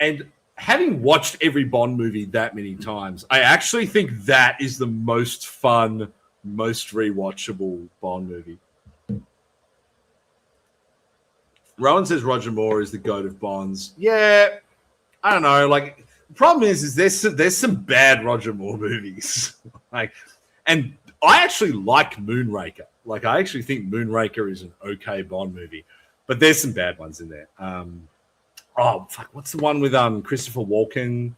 And having watched every Bond movie that many times, I actually think that is the most fun, most rewatchable Bond movie. Rowan says Roger Moore is the GOAT of Bonds. Yeah, I don't know. Like, the problem is there's some bad Roger Moore movies. Like, and I actually like Moonraker. Like, I actually think Moonraker is an okay Bond movie, but there's some bad ones in there. Oh, fuck, what's the one with Christopher Walken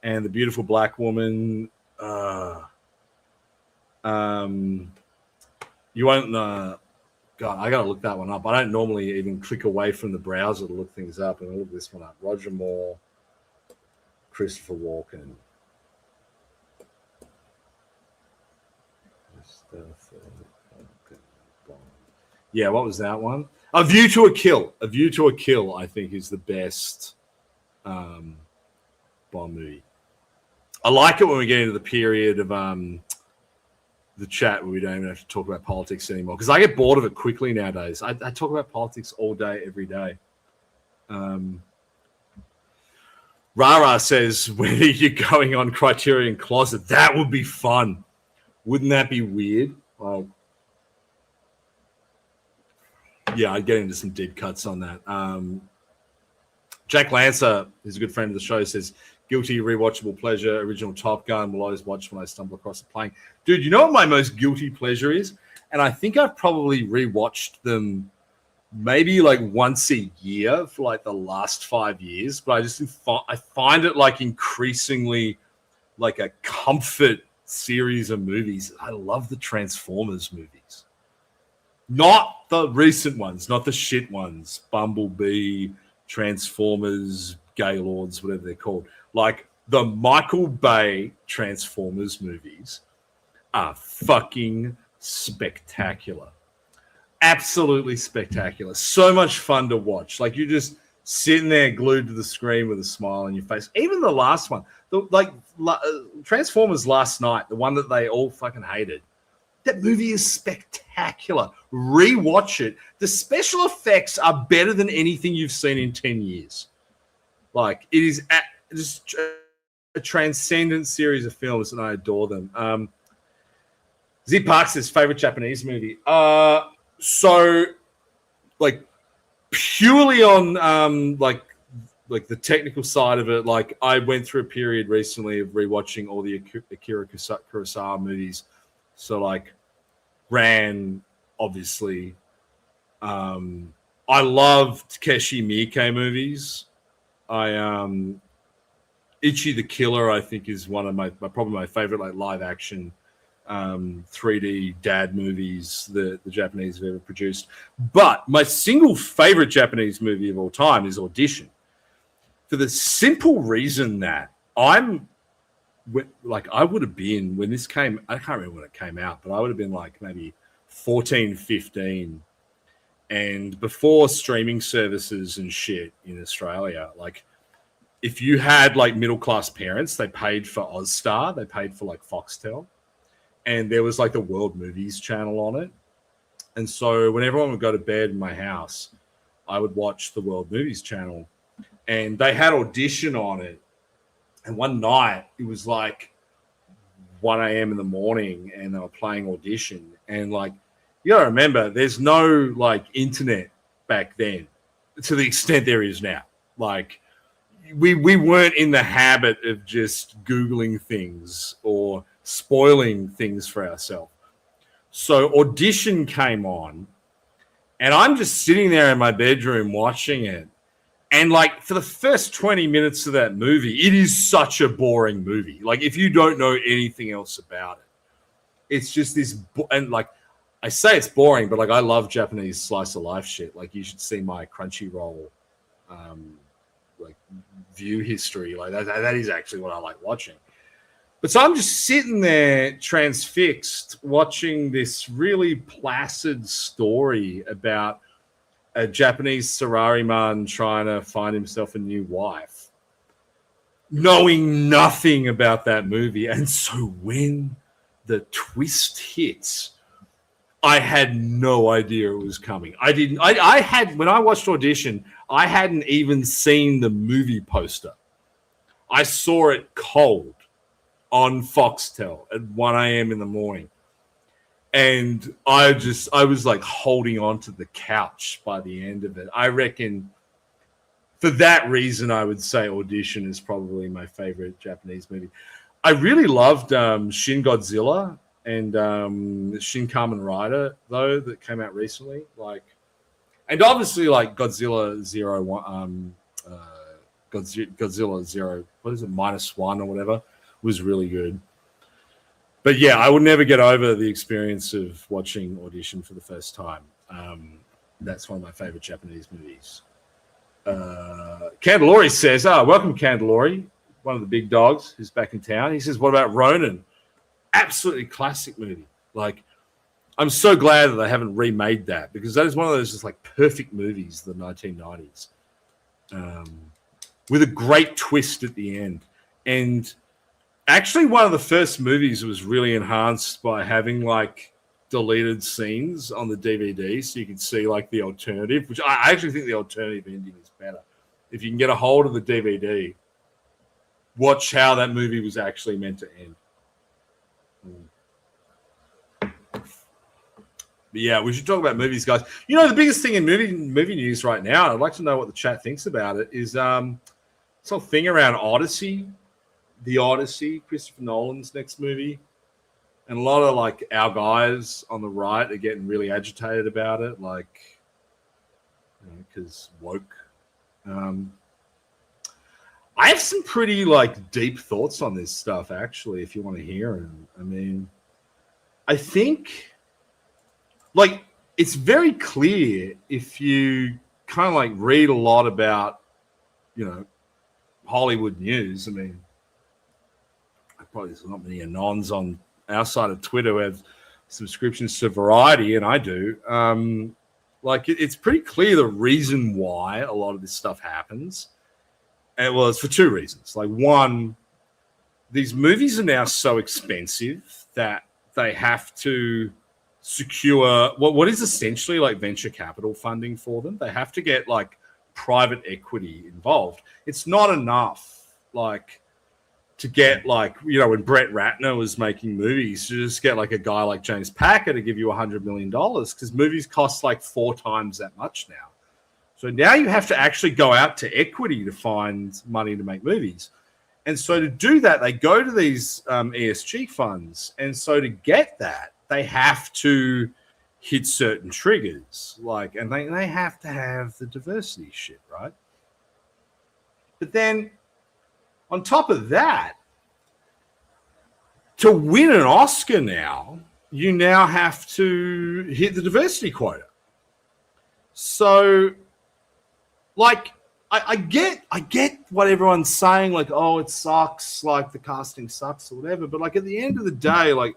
and the beautiful black woman? You won't God, I gotta look that one up. I don't normally even click away from the browser to look things up, and I'll look this one up. Roger Moore, Christopher Walken. Yeah, what was that one? A View to a Kill. A View to a Kill, I think, is the best Bond movie. I like it when we get into the period of the chat where we don't even have to talk about politics anymore, because I get bored of it quickly nowadays. I talk about politics all day, every day. Rara says, when are you going on Criterion Closet? That would be fun. Wouldn't that be weird? Well, yeah, I'd get into some deep cuts on that. Jack Lancer, who's a good friend of the show, says, guilty rewatchable pleasure, original Top Gun, will always watch when I stumble across a plane. Dude, you know what my most guilty pleasure is? And I think I've probably rewatched them maybe like once a year for like the last 5 years, but I find it like increasingly like a comfort series of movies. I love the Transformers movies. Not the recent ones, not the shit ones. Bumblebee, Transformers, Gaylords, whatever they're called. Like the Michael Bay Transformers movies are fucking spectacular. Absolutely spectacular. So much fun to watch. Like you're just sitting there glued to the screen with a smile on your face. Even the last one, Transformers Last Night, the one that they all fucking hated. That movie is spectacular. Rewatch it. The special effects are better than anything you've seen in 10 years. Like, it is just a transcendent series of films, and I adore them. Z Park says, favorite Japanese movie. So, like, purely on, like the technical side of it, like, I went through a period recently of rewatching all the Akira Kurosawa movies. So, like, Ran, obviously. I love Takeshi Miike movies. Ichi the Killer, I think, is one of probably my favorite, like, live action 3D dad movies that the Japanese have ever produced. But my single favorite Japanese movie of all time is Audition, for the simple reason that I would have been, when this came, I can't remember when it came out, but I would have been like maybe 14, 15. And before streaming services and shit in Australia, like if you had like middle-class parents, they paid for Ozstar, they paid for like Foxtel, and there was like the World Movies channel on it. And so when everyone would go to bed in my house, I would watch the World Movies channel, and they had Audition on it. And one night it was like 1 a.m. in the morning, and they were playing Audition. And like, you gotta remember, there's no like internet back then to the extent there is now. Like, we weren't in the habit of just Googling things or spoiling things for ourselves. So Audition came on, and I'm just sitting there in my bedroom watching it. And like for the first 20 minutes of that movie, it is such a boring movie. Like if you don't know anything else about it, it's just this, and like I say it's boring, but like I love Japanese slice of life shit. Like you should see my Crunchyroll like view history. Like that is actually what I like watching. But so I'm just sitting there transfixed watching this really placid story about a Japanese salaryman trying to find himself a new wife, knowing nothing about that movie. And so when the twist hits, I had no idea it was coming. When I watched Audition, I hadn't even seen the movie poster. I saw it cold on Foxtel at 1 a.m. in the morning. And I was like holding on to the couch by the end of it. I reckon for that reason, I would say Audition is probably my favorite Japanese movie. I really loved Shin Godzilla and Shin Kamen Rider, though, that came out recently. Like, and obviously like Godzilla Zero, Godzilla Zero, what is it, -1 or whatever, was really good. But yeah, I would never get over the experience of watching Audition for the first time. That's one of my favorite Japanese movies. Candelori says, welcome Candelori, one of the big dogs who's back in town. He says, what about Ronin? Absolutely classic movie. Like, I'm so glad that they haven't remade that, because that is one of those just like perfect movies of the 1990s, with a great twist at the end. And actually, one of the first movies was really enhanced by having like deleted scenes on the DVD, so you could see like the alternative, which I actually think the alternative ending is better. If you can get a hold of the DVD, watch how that movie was actually meant to end. But yeah, we should talk about movies, guys. You know, the biggest thing in movie news right now, I'd like to know what the chat thinks about it, is this whole thing around Odyssey. The Odyssey, Christopher Nolan's next movie. And a lot of like our guys on the right are getting really agitated about it, like, because woke. I have some pretty like deep thoughts on this stuff, actually, if you want to hear them. I mean, I think like it's very clear if you kind of like read a lot about, Hollywood news. I mean, probably there's not many anons on our side of Twitter who have subscriptions to Variety, and I do. Like it's pretty clear the reason why a lot of this stuff happens. And well, it's for two reasons. Like one, these movies are now so expensive that they have to secure what is essentially like venture capital funding for them. They have to get like private equity involved. It's not enough like to get like, when Brett Ratner was making movies, to just get like a guy like James Packer to give you $100 million, because movies cost like 4 times that much now. So now you have to actually go out to equity to find money to make movies. And so to do that, they go to these ESG funds. And so to get that, they have to hit certain triggers, like, and they have to have the diversity shit, right? But then on top of that, to win an Oscar now, you now have to hit the diversity quota. So, like, I get what everyone's saying, like, oh, it sucks, like the casting sucks or whatever. But like at the end of the day, like,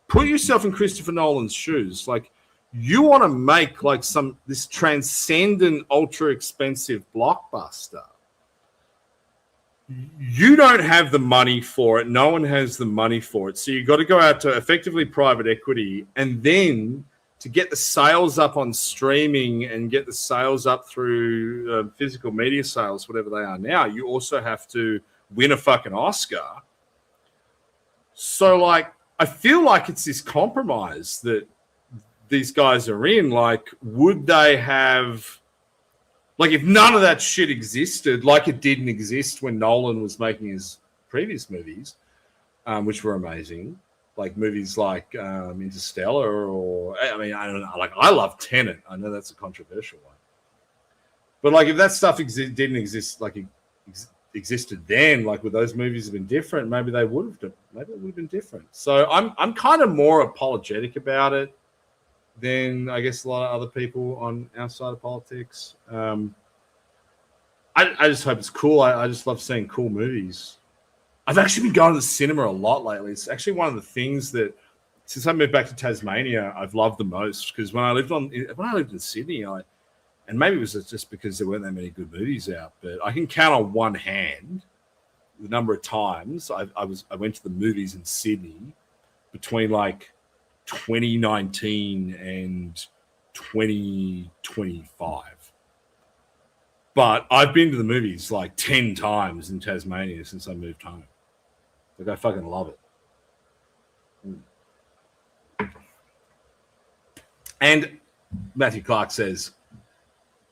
put yourself in Christopher Nolan's shoes. Like, you want to make like this transcendent, ultra expensive blockbuster. You don't have the money for it. No one has the money for it. So you've got to go out to effectively private equity, and then to get the sales up on streaming and get the sales up through physical media sales, whatever they are now, you also have to win a fucking Oscar. So, like, I feel like it's this compromise that these guys are in. Like, would they have... Like, if none of that shit existed, like it didn't exist when Nolan was making his previous movies, which were amazing, like movies like Interstellar, or, I mean, I don't know, like, I love Tenet. I know that's a controversial one. But, like, if that stuff didn't exist, like, existed then, like, would those movies have been different? Maybe they would have. Maybe it would have been different. So I'm kind of more apologetic about it than I guess a lot of other people on our side of politics. I just hope it's cool. I just love seeing cool movies. I've actually been going to the cinema a lot lately. It's actually one of the things that, since I moved back to Tasmania, I've loved the most. Because when I lived in Sydney, and maybe it was just because there weren't that many good movies out, but I can count on one hand the number of times I went to the movies in Sydney between like 2019 and 2025. But I've been to the movies like 10 times in Tasmania since I moved home. Like, I fucking love it. And Matthew Clark says,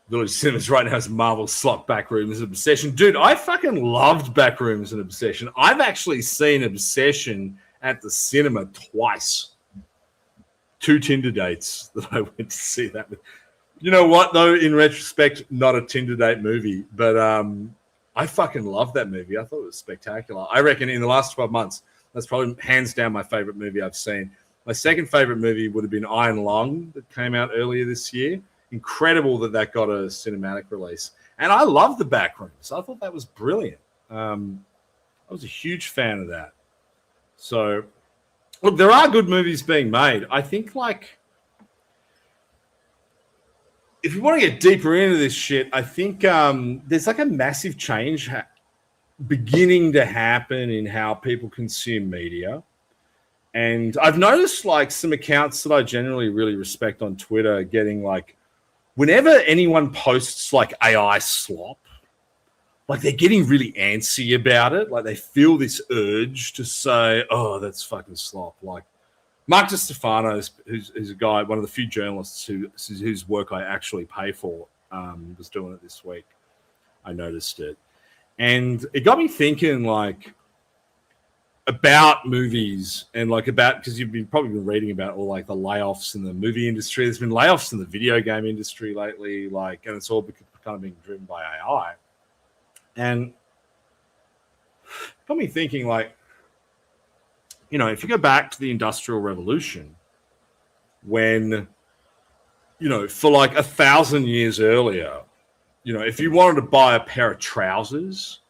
Village Cinemas right now has Marvel slot Backrooms and Obsession. Dude, I fucking loved Backrooms and Obsession. I've actually seen Obsession at the cinema twice. 2 Tinder dates that I went to see that with. You know what, though? In retrospect, not a Tinder date movie, but I fucking loved that movie. I thought it was spectacular. I reckon in the last 12 months, that's probably hands down my favorite movie I've seen. My second favorite movie would have been Iron Lung that came out earlier this year. Incredible that got a cinematic release. And I love the Backrooms. I thought that was brilliant. I was a huge fan of that. So, look, there are good movies being made. I think, like, if you want to get deeper into this shit, I think there's like a massive change beginning to happen in how people consume media. And I've noticed like some accounts that I generally really respect on Twitter getting like, whenever anyone posts like AI slop, like they're getting really antsy about it. Like they feel this urge to say, oh, that's fucking slop. Like Mark DiStefano, who's a guy, one of the few journalists whose work I actually pay for, was doing it this week. I noticed it. And it got me thinking like about movies and like about, because you've probably been reading about all like the layoffs in the movie industry. There's been layoffs in the video game industry lately, like, and it's all kind of being driven by AI. And it got me thinking like, you know, if you go back to the Industrial Revolution, when, you know, for like 1,000 years earlier, you know, if you wanted to buy a pair of trousers,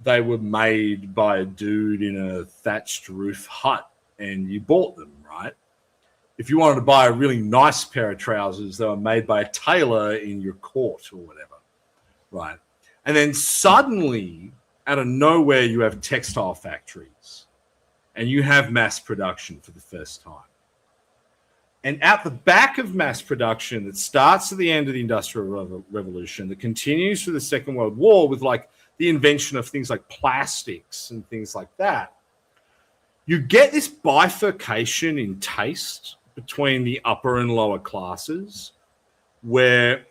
they were made by a dude in a thatched roof hut and you bought them, right? If you wanted to buy a really nice pair of trousers, they were made by a tailor in your court or whatever, right? And then suddenly, out of nowhere, you have textile factories and you have mass production for the first time. And at the back of mass production that starts at the end of the Industrial Revolution, that continues through the Second World War with like the invention of things like plastics and things like that, you get this bifurcation in taste between the upper and lower classes where,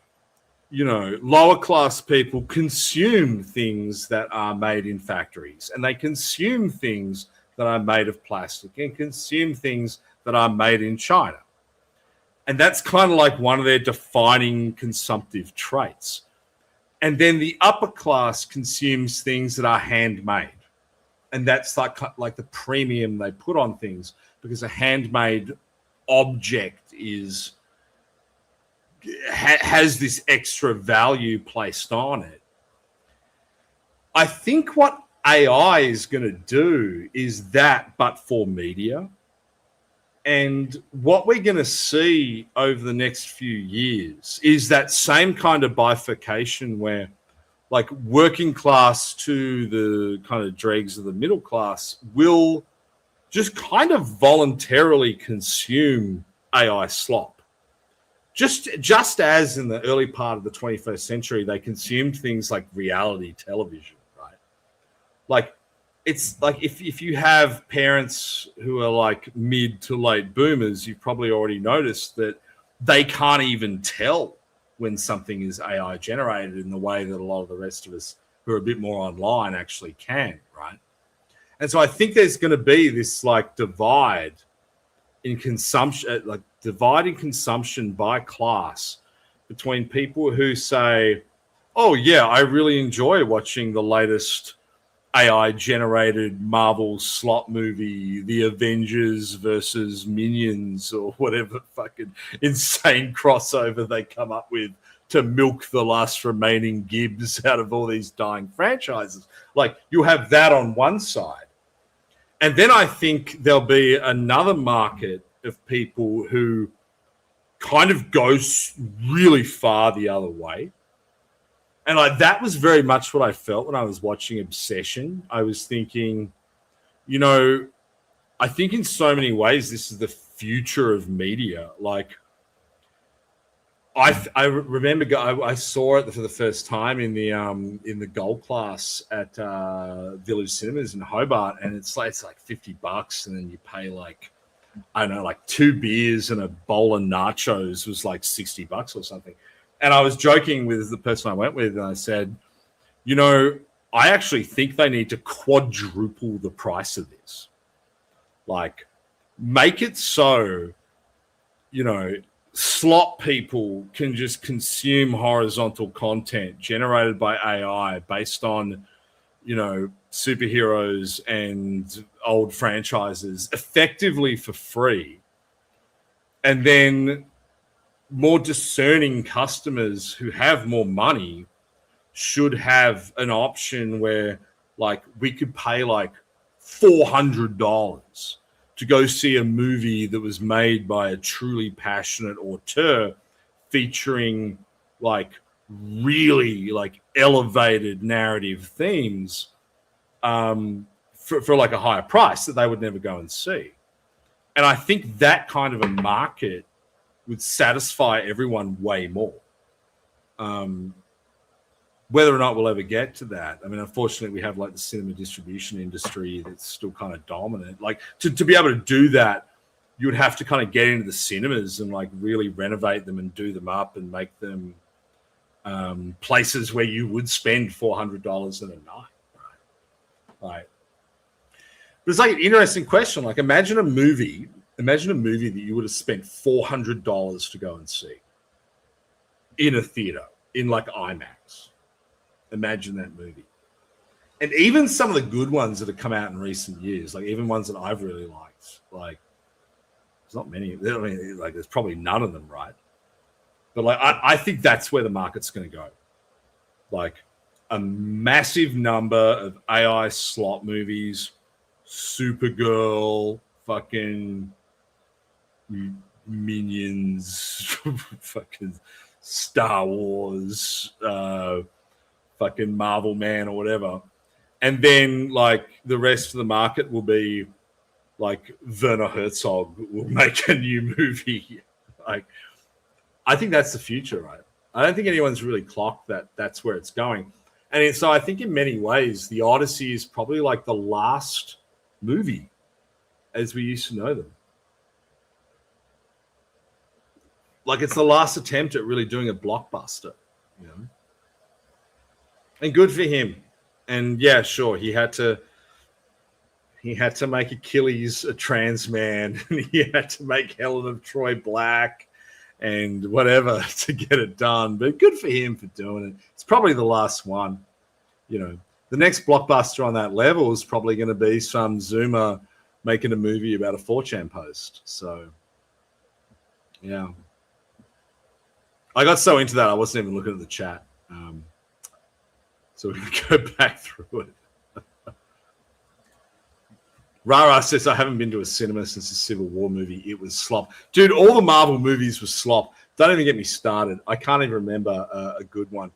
you know, lower class people consume things that are made in factories and they consume things that are made of plastic and consume things that are made in China. And that's kind of like one of their defining consumptive traits. And then the upper class consumes things that are handmade. And that's like the premium they put on things because a handmade object has this extra value placed on it. I think what AI is going to do is that, but for media. And what we're going to see over the next few years is that same kind of bifurcation where, like, working class to the kind of dregs of the middle class will just kind of voluntarily consume AI slop. Just as in the early part of the 21st century, they consumed things like reality television, right? Like, it's like if you have parents who are like mid to late boomers, you've probably already noticed that they can't even tell when something is AI generated in the way that a lot of the rest of us who are a bit more online actually can, right? And so I think there's going to be this like divide in consumption, like dividing consumption by class between people who say, oh yeah, I really enjoy watching the latest AI generated Marvel slot movie, The Avengers versus Minions, or whatever fucking insane crossover they come up with to milk the last remaining Gibbs out of all these dying franchises. Like, you have that on one side. And then I think there'll be another market of people who kind of goes really far the other way. And that was very much what I felt when I was watching Obsession. I was thinking, you know, I think in so many ways this is the future of media. Like, I remember I saw it for the first time in the gold class at Village Cinemas in Hobart, and it's like $50, and then you pay like, I don't know, like 2 beers and a bowl of nachos was like $60 or something. And I was joking with the person I went with, and I said, you know, I actually think they need to quadruple the price of this. Like, make it so, you know, slot people can just consume horizontal content generated by AI based on, you know, superheroes and old franchises effectively for free. And then more discerning customers who have more money should have an option where, like, we could pay like $400 to go see a movie that was made by a truly passionate auteur featuring like really like elevated narrative themes for like a higher price that they would never go and see. And I think that kind of a market would satisfy everyone way more. Whether or not we'll ever get to that, I mean, unfortunately, we have like the cinema distribution industry that's still kind of dominant. Like, to be able to do that, you would have to kind of get into the cinemas and like really renovate them and do them up and make them places where you would spend $400 in a night, right? Like, but it's like an interesting question. Like, imagine a movie that you would have spent $400 to go and see in a theater, in like IMAX. Imagine that movie. And even some of the good ones that have come out in recent years, like even ones that I've really liked, like there's not many. I mean, like there's probably none of them, right? But like I think that's where the market's going to go. Like a massive number of AI slot movies, Supergirl, fucking Minions, fucking Star Wars, fucking Marvel Man or whatever. And then like the rest of the market will be like Werner Herzog will make a new movie. Like, I think that's the future, right? I don't think anyone's really clocked that that's where it's going. And so I think in many ways, The Odyssey is probably like the last movie as we used to know them. Like, it's the last attempt at really doing a blockbuster, you know? And good for him. And yeah, sure, he had to make Achilles a trans man, and he had to make Helen of Troy black and whatever to get it done. But good for him for doing it. It's probably the last one. You know, the next blockbuster on that level is probably going to be some Zoomer making a movie about a 4chan post. So, yeah. I got so into that, I wasn't even looking at the chat. So we can go back through it. Rara says, I haven't been to a cinema since the Civil War movie. It was slop. Dude, all the Marvel movies were slop. Don't even get me started. I can't even remember a good one.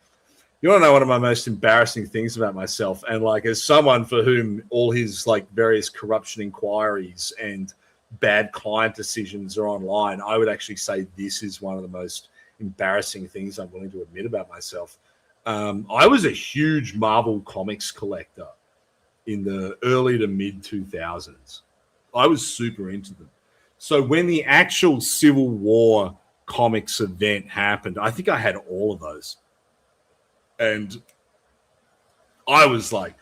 You want to know one of my most embarrassing things about myself? And like, as someone for whom all his like various corruption inquiries and bad client decisions are online, I would actually say this is one of the most embarrassing things I'm willing to admit about myself. I was a huge Marvel comics collector in the early to mid 2000s. I was super into them. So when the actual Civil War comics event happened, I think I had all of those. And I was like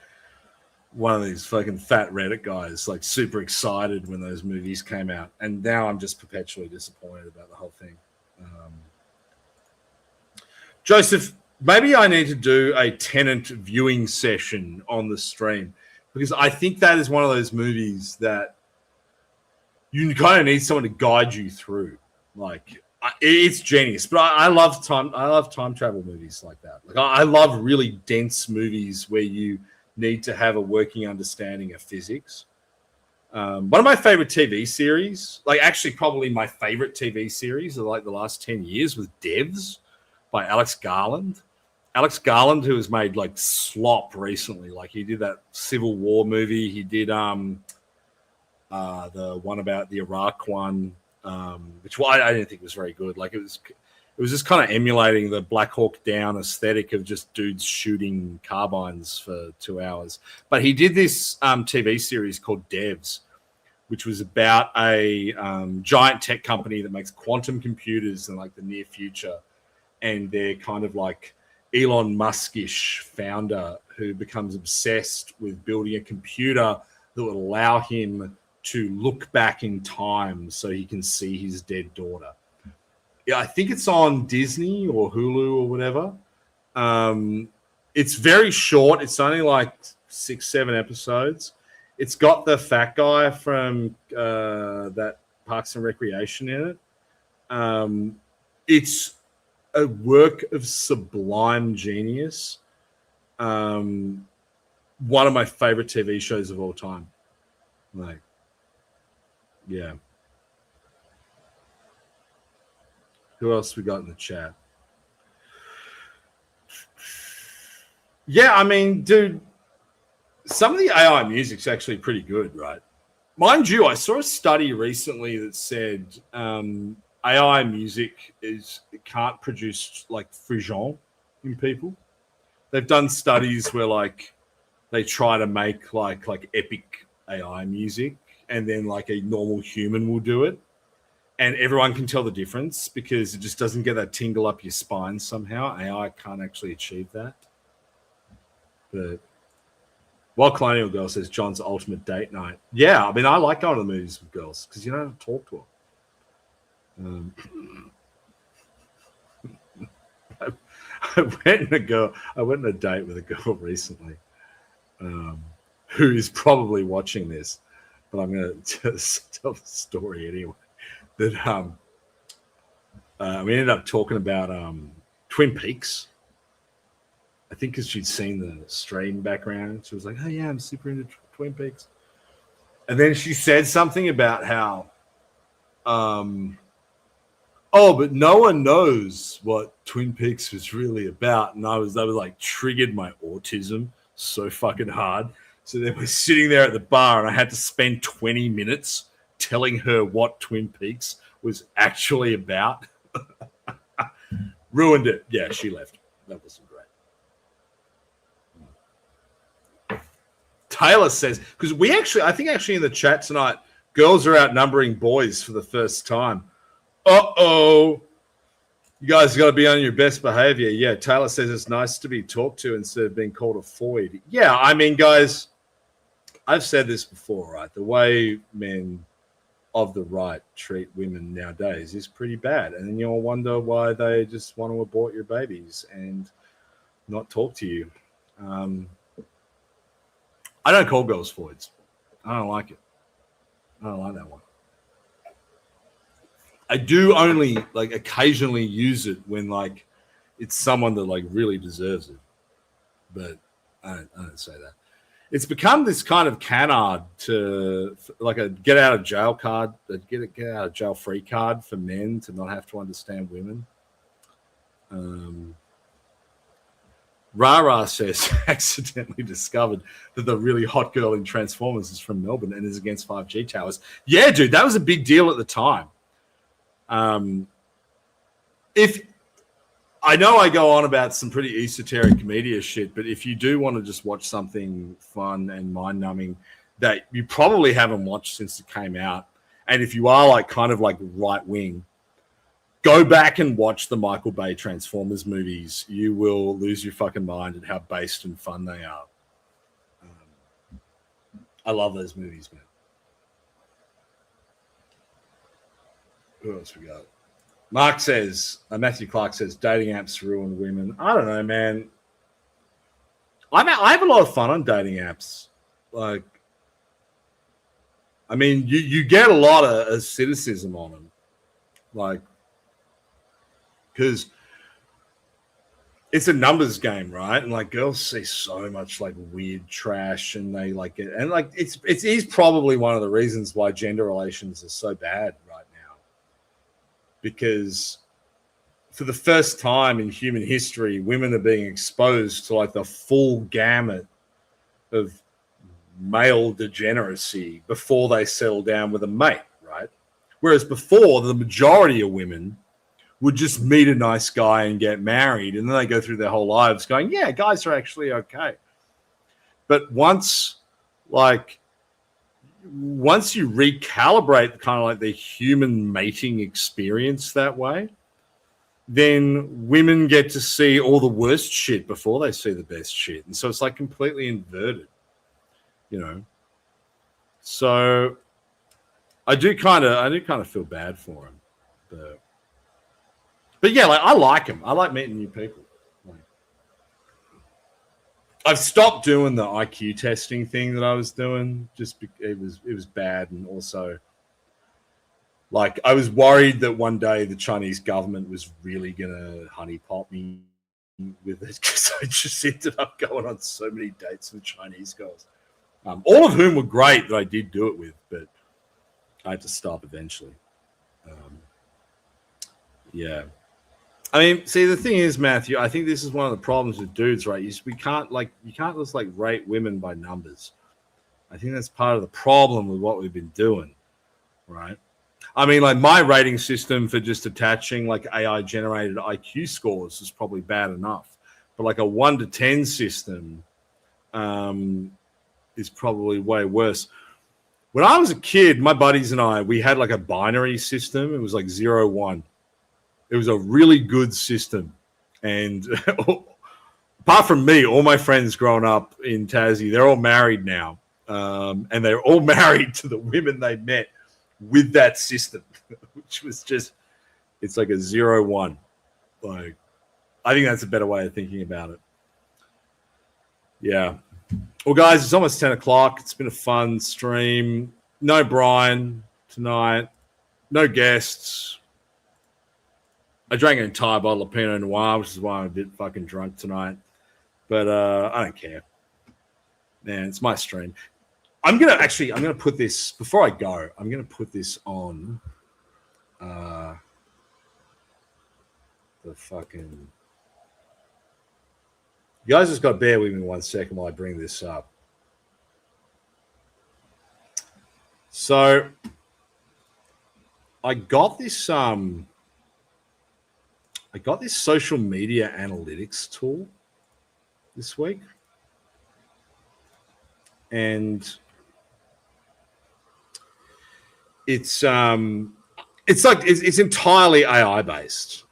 one of these fucking fat Reddit guys, like super excited when those movies came out. And now I'm just perpetually disappointed about the whole thing. Joseph, maybe I need to do a Tenet viewing session on the stream, because I think that is one of those movies that you kind of need someone to guide you through. Like, it's genius, but I love time travel movies like that. Like, I love really dense movies where you need to have a working understanding of physics. One of my favorite TV series, like actually probably my favorite TV series of like the last 10 years, was Devs by Alex Garland. Alex Garland, who has made like slop recently. Like, he did that Civil War movie. He did the one about the Iraq one. Which I didn't think was very good. Like, it was just kind of emulating the Black Hawk Down aesthetic of just dudes shooting carbines for 2 hours. But he did this TV series called Devs, which was about a giant tech company that makes quantum computers in like the near future, and they're kind of like Elon Musk-ish founder who becomes obsessed with building a computer that would allow him to look back in time so he can see his dead daughter. Yeah, I think it's on Disney or Hulu or whatever. It's very short. It's only like 6-7 episodes. It's got the fat guy from that Parks and Recreation in it. It's a work of sublime genius. One of my favorite TV shows of all time. Like, yeah. Who else we got in the chat? Yeah, I mean, dude, some of the AI music's actually pretty good, right? Mind you, I saw a study recently that said AI music it can't produce like frisson in people. They've done studies where like they try to make like epic AI music, and then like a normal human will do it, and everyone can tell the difference because it just doesn't get that tingle up your spine somehow. AI can't actually achieve that. But while Colonial Girl says John's ultimate date night. Yeah, I mean, I like going to the movies with girls because you don't have to talk to them. I went on a date with a girl recently who is probably watching this, but I'm going to just tell the story anyway. That we ended up talking about Twin Peaks. I think because she'd seen the stream background, she was like, "Oh yeah, I'm super into Twin Peaks." And then she said something about how, oh, but no one knows what Twin Peaks was really about. And that was like triggered my autism so fucking hard. So then we're sitting there at the bar, and I had to spend 20 minutes telling her what Twin Peaks was actually about. Ruined it. Yeah, she left. That wasn't great. Taylor says, because I think in the chat tonight, girls are outnumbering boys for the first time. Uh-oh. You guys got to be on your best behavior. Yeah, Taylor says it's nice to be talked to instead of being called a foid. Yeah, I mean, guys, I've said this before, right? The way men of the right treat women nowadays is pretty bad. And then you'll wonder why they just want to abort your babies and not talk to you. I don't call girls foids. I don't like it. I don't like that one. I do only like occasionally use it when like it's someone that like really deserves it. But I don't say that. it's become this kind of canard to like a get out of jail card, a get out of jail free card for men to not have to understand women. Rara says accidentally discovered that the really hot girl in Transformers is from Melbourne and is against 5G towers. Yeah, dude, that was a big deal at the time. If I know I go on about some pretty esoteric media shit, but if you do want to just watch something fun and mind-numbing that you probably haven't watched since it came out, and if you are like kind of like right-wing, go back and watch the Michael Bay Transformers movies. You will lose your fucking mind at how based and fun they are. I love those movies, man. Who else we got? Mark says, Matthew Clark says, dating apps ruin women. I don't know, man. I have a lot of fun on dating apps. Like, I mean, you get a lot of cynicism on them. Like, because it's a numbers game, right? And like girls see so much like weird trash, and they like it, and like it is probably one of the reasons why gender relations are so bad right now. Because for the first time in human history, women are being exposed to like the full gamut of male degeneracy before they settle down with a mate, right? Whereas before, the majority of women would just meet a nice guy and get married, and then they go through their whole lives going, yeah, guys are actually okay. But once you recalibrate kind of like the human mating experience that way, then women get to see all the worst shit before they see the best shit. And so it's like completely inverted, you know? So I do kind of feel bad for him. But yeah, like I like him. I like meeting new people. I've stopped doing the IQ testing thing that I was doing. Just it was bad, and also like I was worried that one day the Chinese government was really gonna honeypot me with it, because I just ended up going on so many dates with Chinese girls, all of whom were great that I did do it with, but I had to stop eventually. Yeah. I mean, see, the thing is, Matthew, I think this is one of the problems with dudes, right? You can't just like rate women by numbers. I think that's part of the problem with what we've been doing, right? I mean, like my rating system for just attaching like AI generated IQ scores is probably bad enough, but like a 1 to 10 system is probably way worse. When I was a kid, my buddies and I, we had like a binary system. It was like 0, 1. It was a really good system. And apart from me, all my friends growing up in Tassie, they're all married now. And they're all married to the women they met with that system, which was just, it's like a 0, 1. Like, I think that's a better way of thinking about it. Yeah. Well, guys, it's almost 10 o'clock. It's been a fun stream. No Brian tonight. No guests. I drank an entire bottle of Pinot Noir, which is why I'm a bit fucking drunk tonight. But I don't care. Man, it's my stream. I'm gonna put this before I go. I'm gonna put this on the fucking. You guys just got to bear with me 1 second while I bring this up. So I got this social media analytics tool this week, and it's entirely AI based.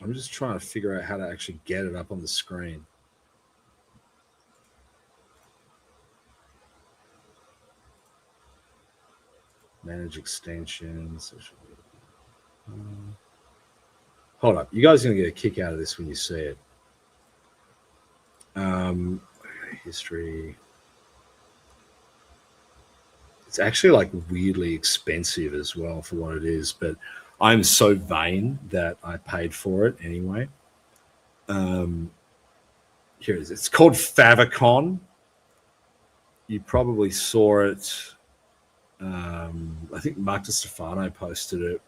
I'm just trying to figure out how to actually get it up on the screen. Manage extensions. Hold up. You guys are going to get a kick out of this when you see it. History. It's actually like weirdly expensive as well for what it is, but I'm so vain that I paid for it anyway. Here it is. It's called Favicon. You probably saw it. I think Mark DiStefano posted it.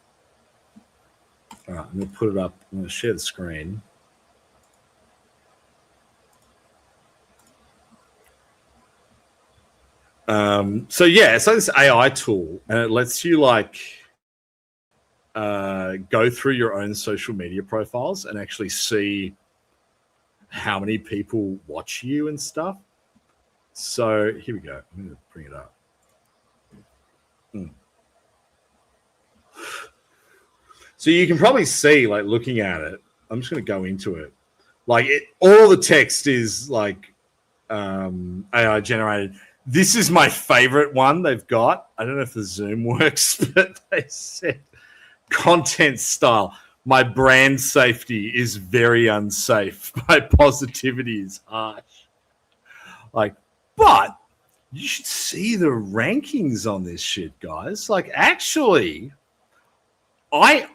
All right, I'm going to put it up. I'm going to share the screen. So this AI tool, and it lets you go through your own social media profiles and actually see how many people watch you and stuff. So here we go. I'm going to bring it up. So you can probably see, looking at it, I'm just going to go into it. All the text is AI generated. This is my favorite one they've got. I don't know if the Zoom works, but they said content style. My brand safety is very unsafe. My positivity is harsh. But you should see the rankings on this shit, guys. Actually, I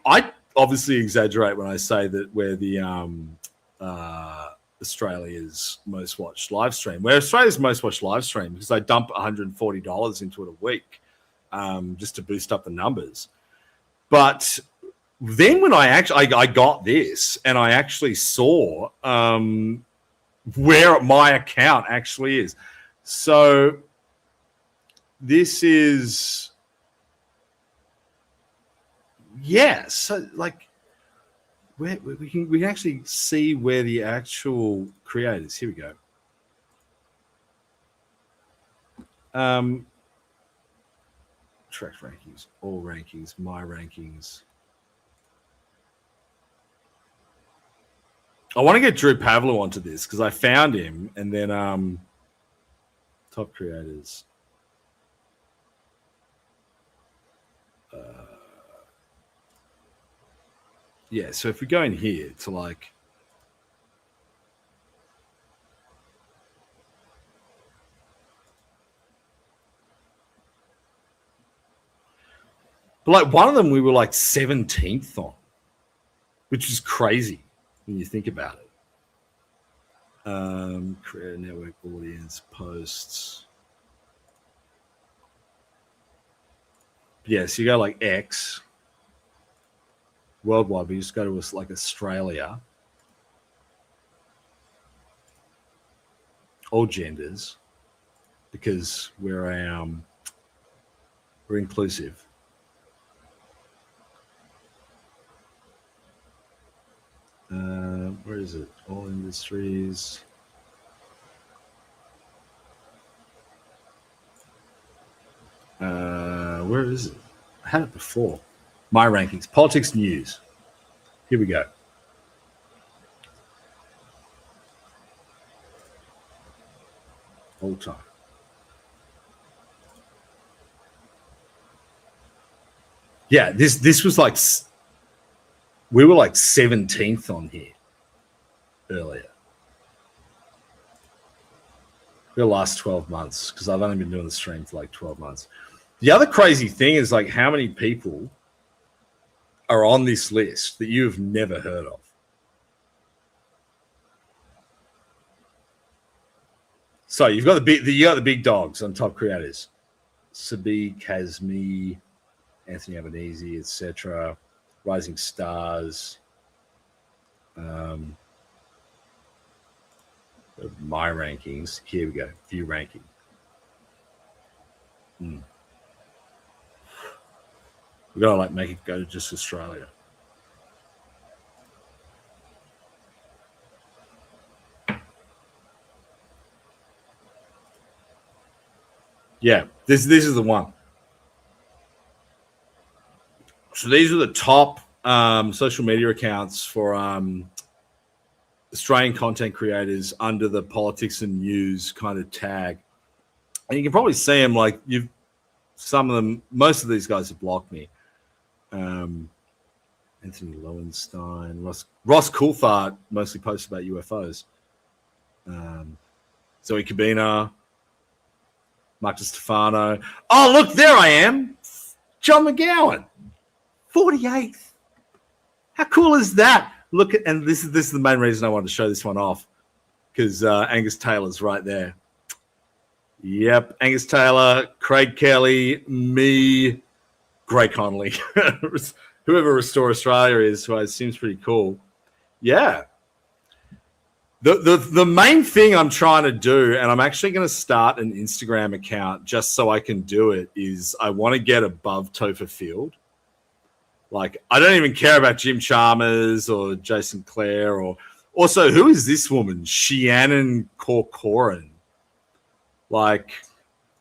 obviously exaggerate when I say that we're the Australia's most watched live stream. We're Australia's most watched live stream because they dump $140 into it a week just to boost up the numbers. But then when I got this and I actually saw where my account actually is. So this is, where we can actually see where the actual creators. Here we go. Track rankings, all rankings, my rankings. I want to get Drew Pavlo onto this because I found him, and then top creators. So if we go in here to but one of them we were 17th on, which is crazy when you think about it. Creator network, audience, posts. So you go X. Worldwide, we just go to Australia. All genders, because we're inclusive. Where is it? All industries. Where is it? I had it before. My rankings, politics, news. Here we go. All time. This was we were 17th on here earlier. The last 12 months, because I've only been doing the stream for 12 months. The other crazy thing is how many people are on this list that you've never heard of. So you've got the big dogs on top creators. Sabi, Kazmi, Anthony Albanese, etc. Rising stars. My rankings. Here we go. View ranking. We've got to make it go to just Australia. This is the one. So these are the top social media accounts for Australian content creators under the politics and news kind of tag. And you can probably see them some of them, most of these guys have blocked me. Anthony Lowenstein, Ross Coulthard mostly posts about UFOs. Zoe Cabina, Mark DiStefano. Oh, look, there I am. John McGowan, 48th. How cool is that? Look at, and this is the main reason I wanted to show this one off. because Angus Taylor's right there. Yep, Angus Taylor, Craig Kelly, me, Gray Connolly, whoever Restore Australia is, who I seems pretty cool. Yeah. The main thing I'm trying to do, and I'm actually going to start an Instagram account just so I can do it, is I want to get above Topher Field. Like, I don't even care about Jim Chalmers or Jason Clare, or also, who is this woman? Shiannon Corcoran. Like,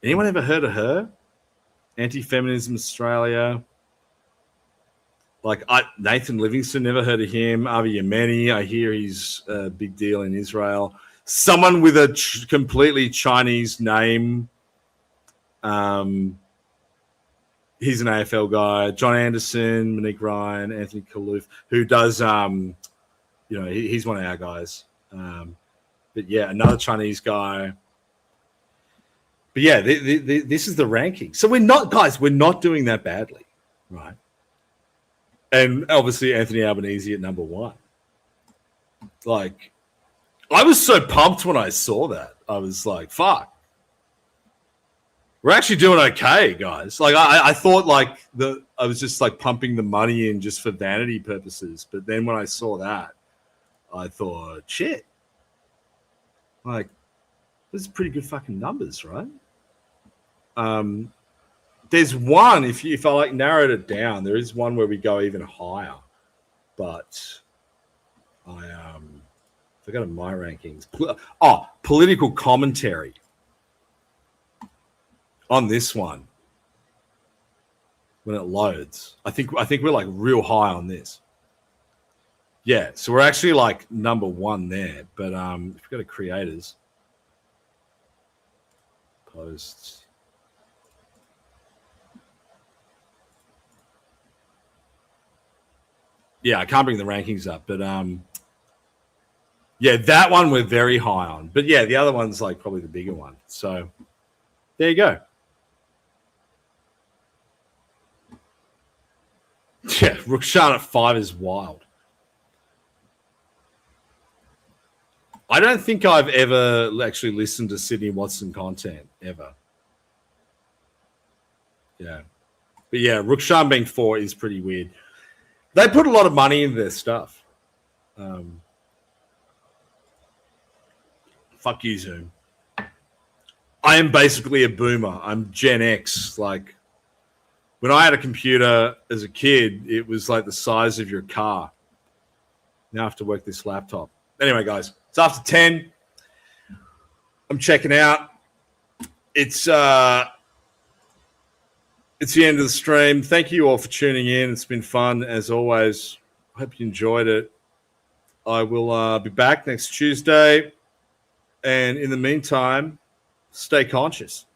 anyone ever heard of her? Anti-Feminism Australia. Like, Nathan Livingston, never heard of him. Avi Yemeni, I hear he's a big deal in Israel. Someone with a completely Chinese name. He's an AFL guy. John Anderson, Monique Ryan, Anthony Kalouf, who does, he's one of our guys. But yeah, another Chinese guy. But yeah, this is the ranking. So we're not doing that badly, right? And obviously Anthony Albanese at number 1. Like, I was so pumped when I saw that. I was like, fuck. We're actually doing okay, guys. Like, I thought like I was just like pumping the money in just for vanity purposes. But then when I saw that, I thought, shit. Like, this is pretty good fucking numbers, right? There's one, if I like narrowed it down, there is one where we go even higher. But I go to my rankings. Political commentary on this one when it loads. I think we're like real high on this. Yeah, so we're actually like number 1 there. But if we go to creators, posts. Yeah, I can't bring the rankings up, but yeah, that one we're very high on. But yeah, the other one's like probably the bigger one. So there you go. Yeah, Rukshan at 5 is wild. I don't think I've ever actually listened to Sydney Watson content, ever. Yeah. But yeah, Rukshan being 4 is pretty weird. They put a lot of money into their stuff. Fuck you, Zoom. I am basically a boomer. I'm Gen X. Like, when I had a computer as a kid, it was like the size of your car. Now I have to work this laptop. Anyway, guys, it's after 10. I'm checking out. It's the end of the stream. Thank you all for tuning in. It's been fun, as always. I hope you enjoyed it. I will be back next Tuesday. And in the meantime, stay conscious.